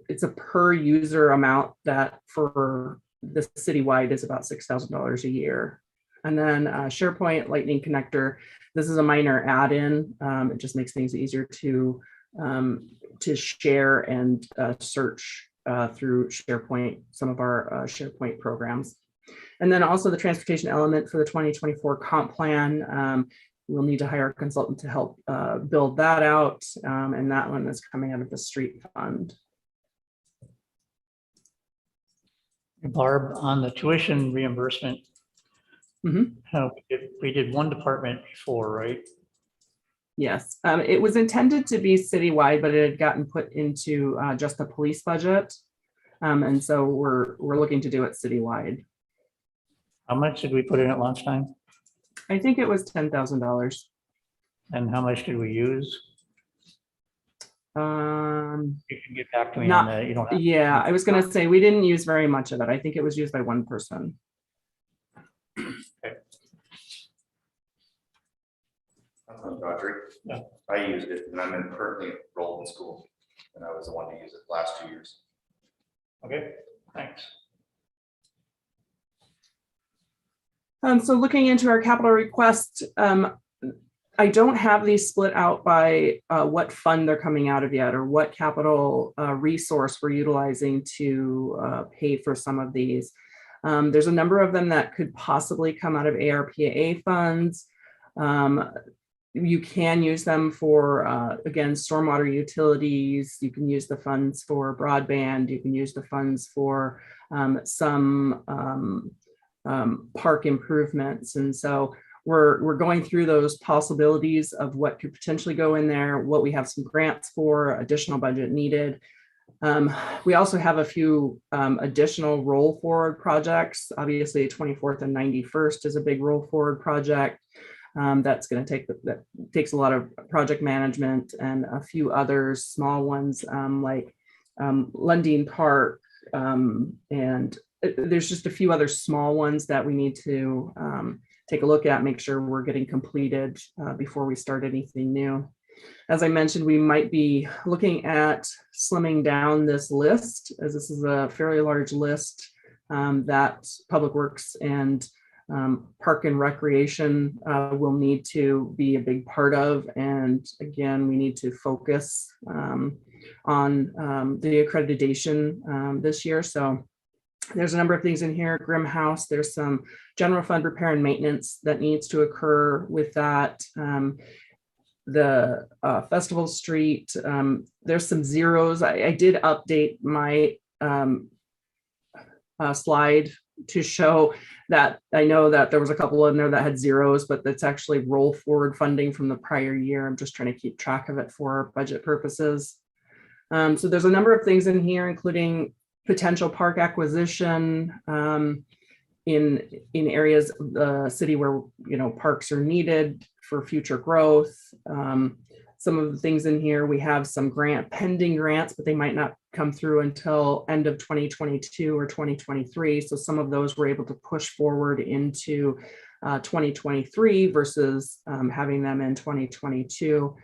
It's a per user amount that for the citywide is about $6,000 a year. And then SharePoint Lightning Connector. This is a minor add-in. It just makes things easier to share and search through SharePoint, some of our SharePoint programs. And then also the transportation element for the 2024 comp plan. We'll need to hire a consultant to help build that out. And that one is coming out of the street fund. Barb, on the tuition reimbursement, we did one department before, right? Yes, it was intended to be citywide, but it had gotten put into just the police budget. And so we're looking to do it citywide. How much did we put in at lunchtime? I think it was $10,000. And how much did we use? You can get back to me on that. You don't have yeah, I was going to say we didn't use very much of it. I think it was used by one person. Okay. Audrey. Yeah. I used it and I'm currently enrolled in school and I was the one to use it last 2 years. Okay, thanks. So looking into our capital request, I don't have these split out by what fund they're coming out of yet, or what capital resource we're utilizing to pay for some of these. There's a number of them that could possibly come out of ARPA funds. You can use them for, again, stormwater utilities. You can use the funds for broadband. You can use the funds for some park improvements. And so we're going through those possibilities of what could potentially go in there, what we have some grants for, additional budget needed. We also have a few additional roll forward projects. Obviously, 24th and 91st is a big roll forward project. That's going to that takes a lot of project management, and a few other small ones like Lundin Park, and there's just a few other small ones that we need to take a look at, make sure we're getting completed before we start anything new. As I mentioned, we might be looking at slimming down this list, as this is a fairly large list that Public Works and Park and Recreation will need to be a big part of. And again, we need to focus on the accreditation this year. So there's a number of things in here. Grimm House, there's some general fund repair and maintenance that needs to occur with that. The Festival Street, there's some zeros. I did update my slide to show that I know that there was a couple in there that had zeros, but that's actually roll forward funding from the prior year. I'm just trying to keep track of it for budget purposes. So there's a number of things in here, including potential park acquisition in areas of the city where, you know, parks are needed for future growth. Some of the things in here, we have some pending grants, but they might not come through until end of 2022 or 2023. So some of those we're able to push forward into 2023 versus having them in 2022.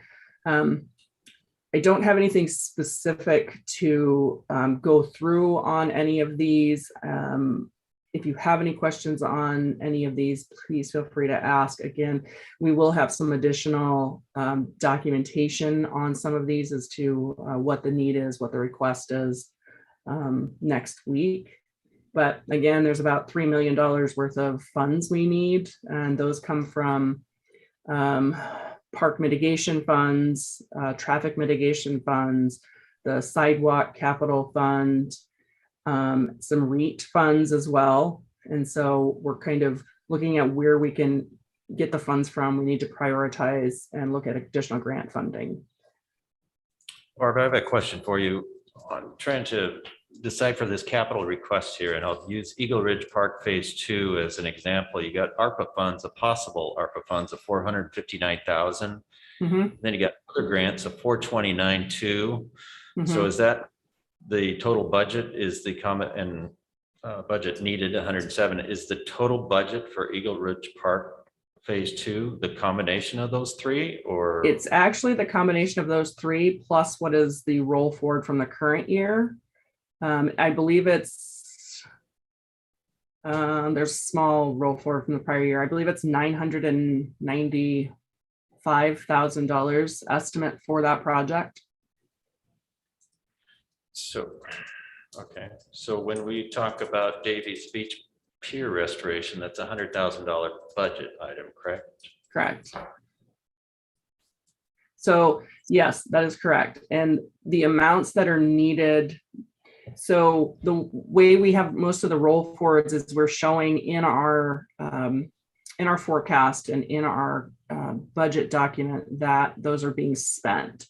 I don't have anything specific to go through on any of these. If you have any questions on any of these, please feel free to ask. Again, we will have some additional documentation on some of these as to what the need is, what the request is next week. But again, there's about $3 million worth of funds we need, and those come from park mitigation funds, traffic mitigation funds, the sidewalk capital fund, some REIT funds as well. And so we're kind of looking at where we can get the funds from. We need to prioritize and look at additional grant funding. Barb, I have a question for you. I'm trying to decipher this capital request here, and I'll use Eagle Ridge Park Phase 2 as an example. You got ARPA funds, a possible ARPA funds of $459,000. Then you got other grants of $429,200. So is that the total budget? Is the comment and budget needed 107? Is the total budget for Eagle Ridge Park Phase 2 the combination of those three, or? It's actually the combination of those three plus what is the roll forward from the current year. I believe it's there's a small roll forward from the prior year. I believe it's $995,000 estimate for that project. So, okay. So when we talk about Davies Beach Pier restoration, that's $100,000 budget item, correct? Correct. So yes, that is correct. And the amounts that are needed. So the way we have most of the roll forwards is we're showing in our forecast and in our budget document that those are being spent.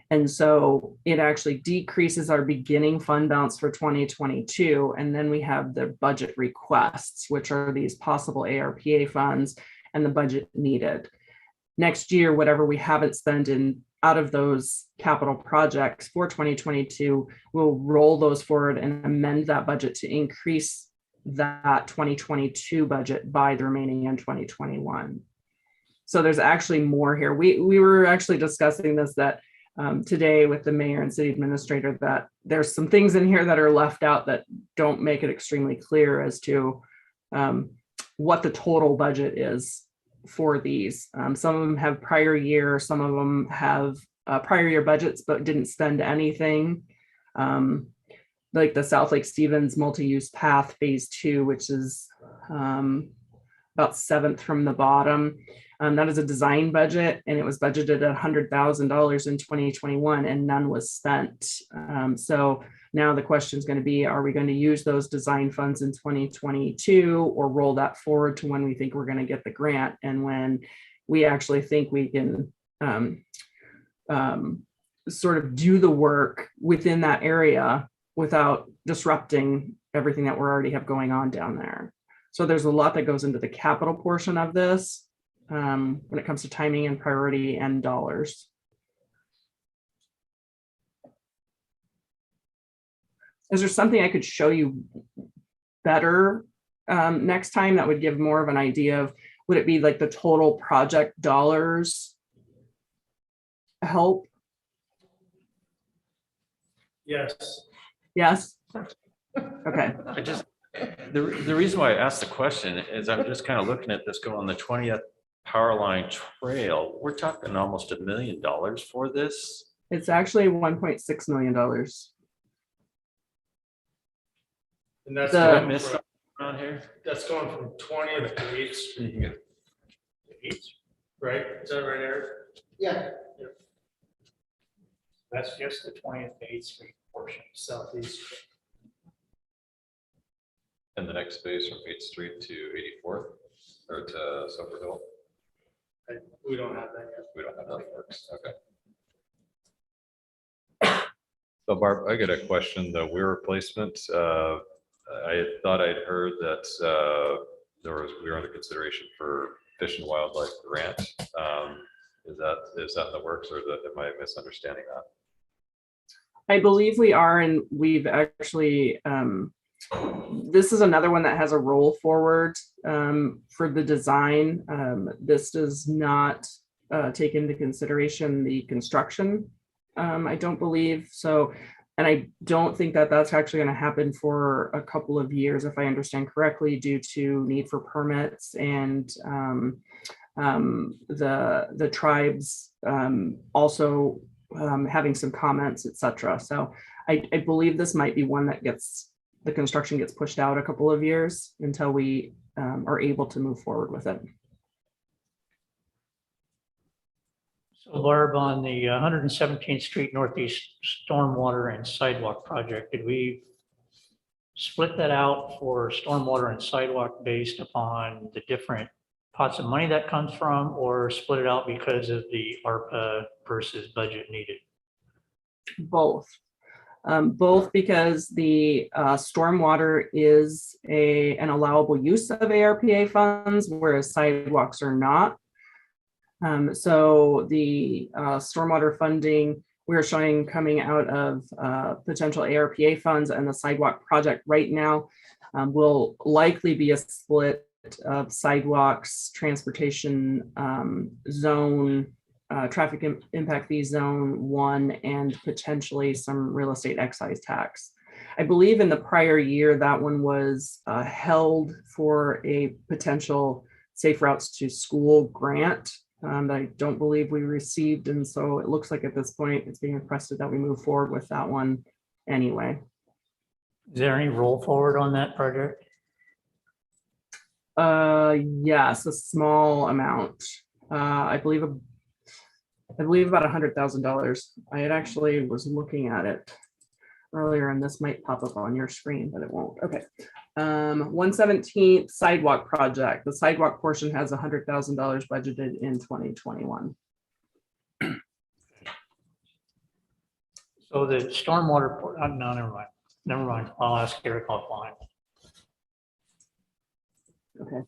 And so it actually decreases our beginning fund balance for 2022. And then we have the budget requests, which are these possible ARPA funds and the budget needed. Next year, whatever we haven't spent out of those capital projects for 2022, we'll roll those forward and amend that budget to increase that 2022 budget by the remaining in 2021. So there's actually more here. We were actually discussing this, that today with the mayor and city administrator that there's some things in here that are left out that don't make it extremely clear as to what the total budget is for these. Some of them have prior year, some of them have prior year budgets, but didn't spend anything. Like the South Lake Stevens multi-use path phase 2, which is about 7th from the bottom. That is a design budget, and it was budgeted at $100,000 in 2021, and none was spent. So now the question is going to be, are we going to use those design funds in 2022 or roll that forward to when we think we're going to get the grant and when we actually think we can sort of do the work within that area without disrupting everything that we already have going on down there. So there's a lot that goes into the capital portion of this when it comes to timing and priority and dollars. Is there something I could show you better next time that would give more of an idea of, would it be like the total project dollars help? Yes. Yes. Okay. The reason why I asked the question is I'm just kind of looking at this going on the 20th Power Line Trail. We're talking almost $1 million for this. It's actually $1.6 million. And that's Did I going miss from- something around here? That's going from 20th to 8th Street. Right? Is that right, Eric? Yeah. That's just the 20th to 8th Street portion, southeast. And the next phase from 8th Street to 84th or to Silver Hill. We don't have that yet. We don't have that works. Okay. So Barb, I got a question. The weir replacement. I had thought I'd heard that we were under consideration for Fish and Wildlife grant. Is that in the works, or am I misunderstanding that? I believe we are, and we've actually, this is another one that has a roll forward for the design. This does not take into consideration the construction, I don't believe. So, and I don't think that that's actually going to happen for a couple of years, if I understand correctly, due to need for permits and the tribes also having some comments, etc. So I believe this might be one that the construction gets pushed out a couple of years until we are able to move forward with it. So Barb, on the 117th Street Northeast Stormwater and Sidewalk project, did we split that out for stormwater and sidewalk based upon the different pots of money that comes from, or split it out because of the ARPA versus budget needed? Both. Both because the stormwater is an allowable use of ARPA funds, whereas sidewalks are not. So the stormwater funding we're showing coming out of potential ARPA funds, and the sidewalk project right now will likely be a split of sidewalks, transportation zone, traffic impact fee zone 1, and potentially some real estate excise tax. I believe in the prior year that one was held for a potential Safe Routes to School grant that I don't believe we received, and so it looks like at this point it's being requested that we move forward with that one anyway. Is there any roll forward on that project? Yes, a small amount. I believe about $100,000. I had actually was looking at it earlier, and this might pop up on your screen, but it won't. Okay. 117th sidewalk project. The sidewalk portion has $100,000 budgeted in 2021. So the stormwater, no, never mind. Never mind. I'll ask Eric offline. Okay.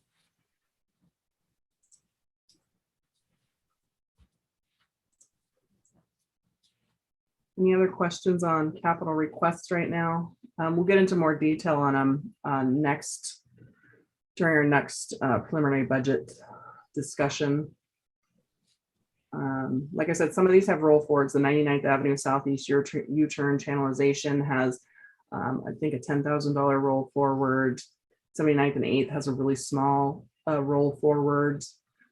Any other questions on capital requests right now? We'll get into more detail on them during our next preliminary budget discussion. Like I said, some of these have roll forwards. The 99th Avenue Southeast U-turn channelization has, I think, a $10,000 roll forward. 79th and 8th has a really small roll forward.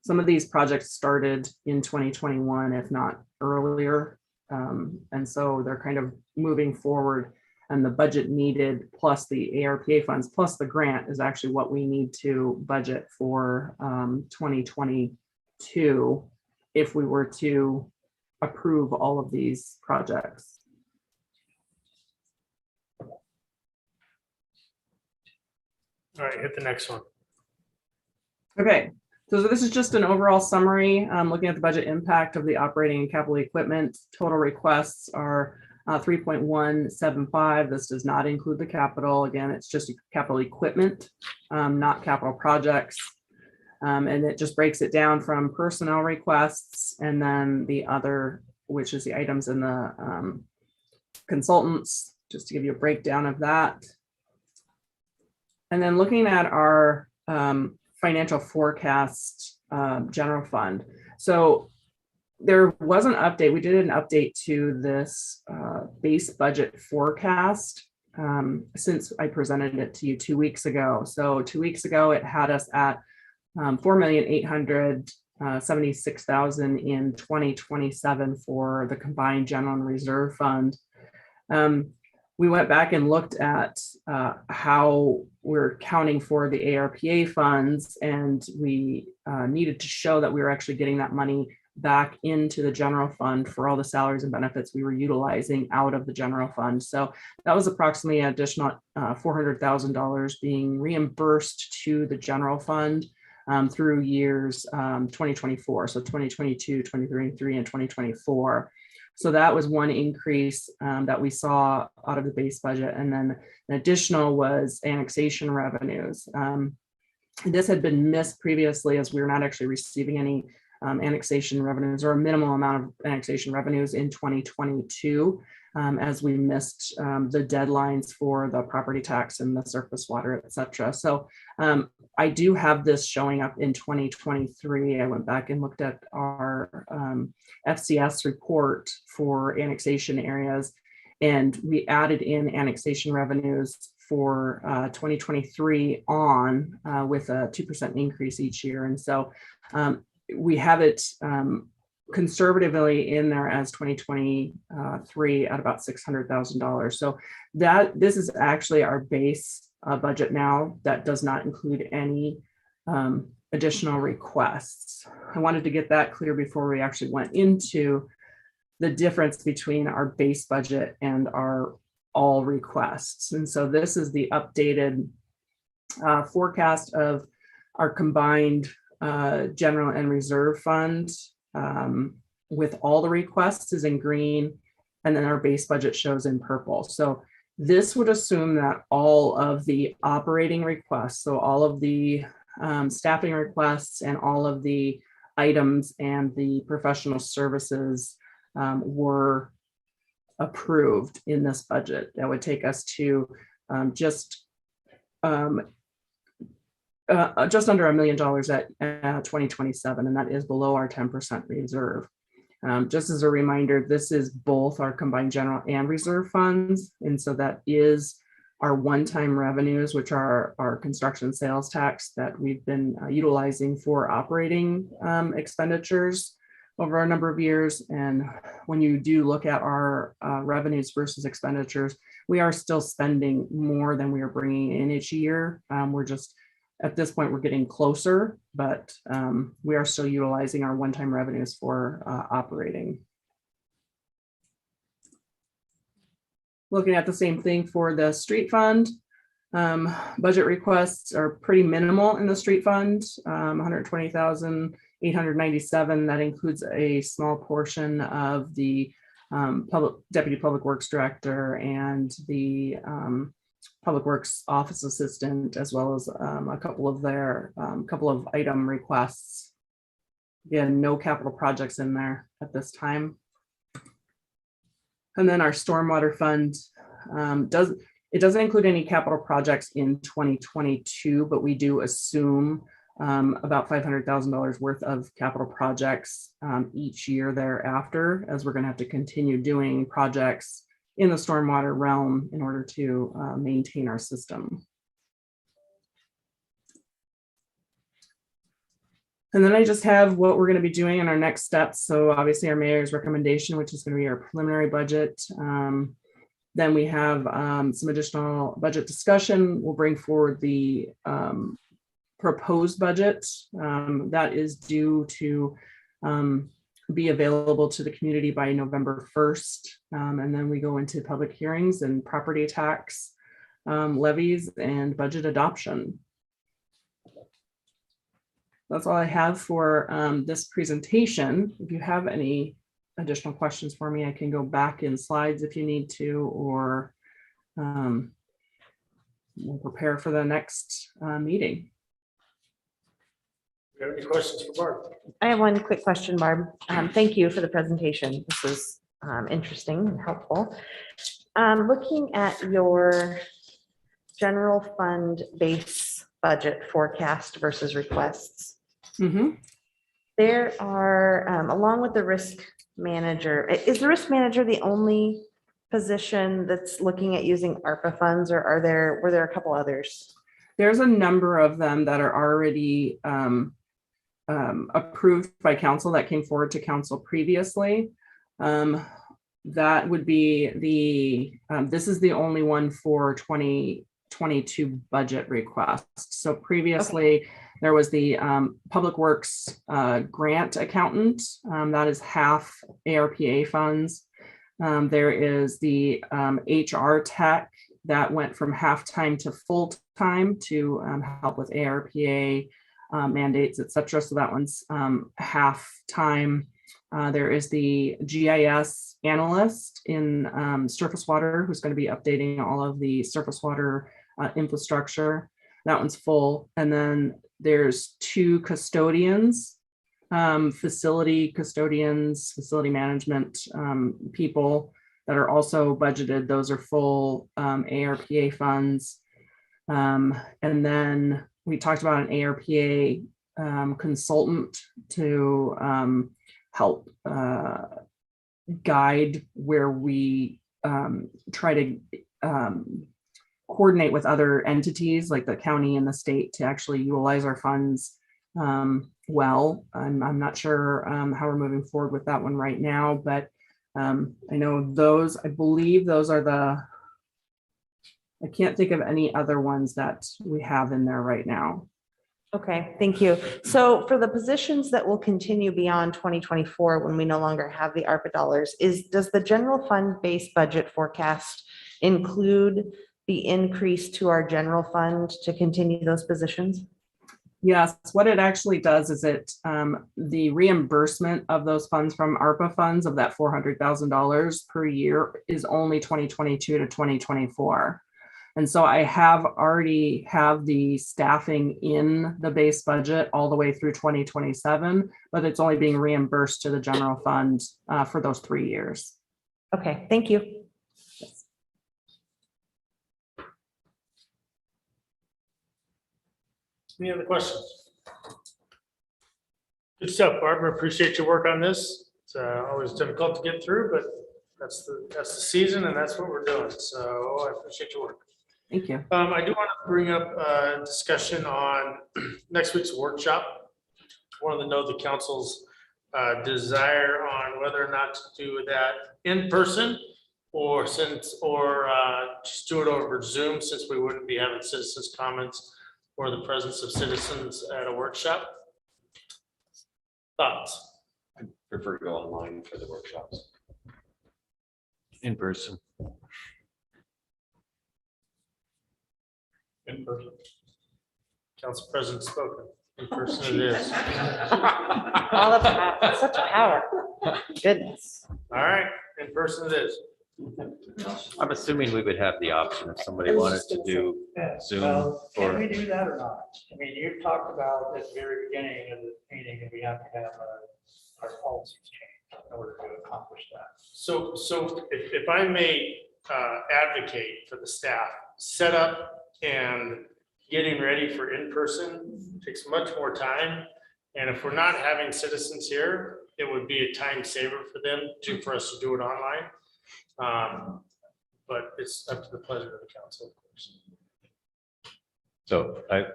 Some of these projects started in 2021, if not earlier. And so they're kind of moving forward, and the budget needed plus the ARPA funds plus the grant is actually what we need to budget for 2022 if we were to approve all of these projects. All right, hit the next one. Okay, so this is just an overall summary, looking at the budget impact of the operating and capital equipment. Total requests are 3.175. This does not include the capital. Again, it's just capital equipment, not capital projects. And it just breaks it down from personnel requests and then the other, which is the items in the consultants, just to give you a breakdown of that. And then looking at our financial forecast general fund. So there was an update. We did an update to this base budget forecast since I presented it to you 2 weeks ago. So 2 weeks ago, it had us at $4,876,000 in 2027 for the combined general and reserve fund. We went back and looked at how we're counting for the ARPA funds, and we needed to show that we were actually getting that money back into the general fund for all the salaries and benefits we were utilizing out of the general fund. So that was approximately an additional $400,000 being reimbursed to the general fund through years 2024. So 2022, 2023, and 2024. So that was one increase that we saw out of the base budget. And then an additional was annexation revenues. This had been missed previously as we were not actually receiving any annexation revenues or a minimal amount of annexation revenues in 2022 as we missed the deadlines for the property tax and the surface water, et cetera. So I do have this showing up in 2023. I went back and looked at our FCS report for annexation areas, and we added in annexation revenues for 2023 on with a 2% increase each year. And so we have it conservatively in there as 2023 at about $600,000. So that this is actually our base budget now. That does not include any additional requests. I wanted to get that clear before we actually went into the difference between our base budget and our all requests. And so this is the updated forecast of our combined general and reserve fund with all the requests is in green, and then our base budget shows in purple. So this would assume that all of the operating requests, so all of the staffing requests and all of the items and the professional services were approved in this budget. That would take us to just under $1 million at 2027, and that is below our 10% reserve. Just as a reminder, this is both our combined general and reserve funds, and so that is our one-time revenues, which are our construction sales tax that we've been utilizing for operating expenditures over a number of years. And when you do look at our revenues versus expenditures, we are still spending more than we are bringing in each year. We're just, at this point, we're getting closer, but we are still utilizing our one-time revenues for operating. Looking at the same thing for the street fund, budget requests are pretty minimal in the street fund, 120,897. That includes a small portion of the deputy public works director and the public works office assistant, as well as a couple of their couple of item requests. Again, no capital projects in there at this time. And then our stormwater fund doesn't include any capital projects in 2022, but we do assume about $500,000 worth of capital projects each year thereafter, as we're going to have to continue doing projects in the stormwater realm in order to maintain our system. And then I just have what we're going to be doing in our next steps. So obviously our mayor's recommendation, which is going to be our preliminary budget. Then we have some additional budget discussion. We'll bring forward the proposed budget that is due to be available to the community by November 1st. And then we go into public hearings and property tax levies and budget adoption. That's all I have for this presentation. If you have any additional questions for me, I can go back in slides if you need to, or we'll prepare for the next meeting. Do you have any questions for Barb? I have one quick question, Barb. Thank you for the presentation. This was interesting and helpful. Looking at your general fund base budget forecast versus requests. There are, along with the risk manager, is the risk manager the only position that's looking at using ARPA funds, or were there a couple others? There's a number of them that are already approved by council that came forward to council previously. That would be this is the only one for 2022 budget request. So previously there was the Public Works grant accountant, that is half ARPA funds. There is the HR tech that went from half-time to full-time to help with ARPA mandates, etc. So that one's half-time. There is the GIS analyst in surface water who's going to be updating all of the surface water infrastructure. That one's full. And then there's 2 custodians, facility management people that are also budgeted. Those are full ARPA funds. And then we talked about an ARPA consultant to help guide where we try to coordinate with other entities like the county and the state to actually utilize our funds well. I'm not sure how we're moving forward with that one right now, but I know those, I believe those are I can't think of any other ones that we have in there right now. Okay, thank you. So for the positions that will continue beyond 2024, when we no longer have the ARPA dollars, does the general fund based budget forecast include the increase to our general fund to continue those positions? Yes, what it actually does is the reimbursement of those funds from ARPA funds of that $400,000 per year is only 2022 to 2024. And so I already have the staffing in the base budget all the way through 2027, but it's only being reimbursed to the general fund for those 3 years. Okay, thank you. Any other questions? Good stuff, Barbara. Appreciate your work on this. It's always difficult to get through, but that's the season and that's what we're doing. So I appreciate your work. Thank you. I do want to bring up a discussion on next week's workshop. I wanted to know the council's desire on whether or not to do that in person or just do it over Zoom, since we wouldn't be having citizens' comments or the presence of citizens at a workshop. Thoughts? I prefer to go online for the workshops. In person. In person. Council President spoken. In person it is. All of that, such a power. Goodness. All right, in person it is. I'm assuming we would have the option if somebody wanted to do Zoom Can we or, do that or not? I mean, you talked about at the very beginning of the meeting that we have to have our policies changed in order to accomplish that. So if I may advocate for the staff, set up and getting ready for in-person takes much more time. And if we're not having citizens here, it would be a time saver for them for us to do it online. But it's up to the pleasure of the council, of course. So I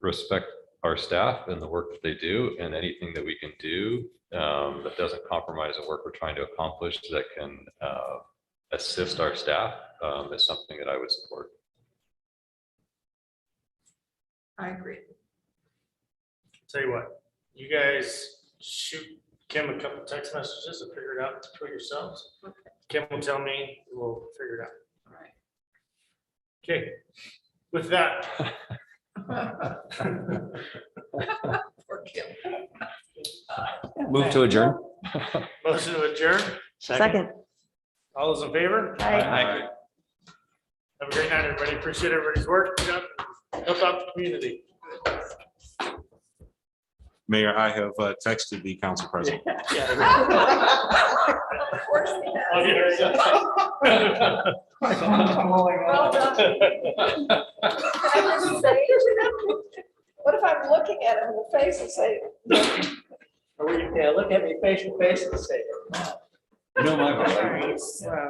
respect our staff and the work that they do, and anything that we can do that doesn't compromise the work we're trying to accomplish, that can assist our staff is something that I would support. I agree. Tell you what, you guys shoot Kim a couple text messages and figure it out for yourselves. Kim will tell me, we'll figure it out. All right. Okay, with that. Poor Kim. Move to adjourn. Motion to adjourn. Second. All those in favor? Aye. Have a great night, everybody. Appreciate everybody's work. Good job. Help out the community. Mayor, I have texted the council president. Of course he has. Well done. Can I just say, what if I'm looking at him in the face and say, Yeah, look at me face to face and say. You know my vote. Wow.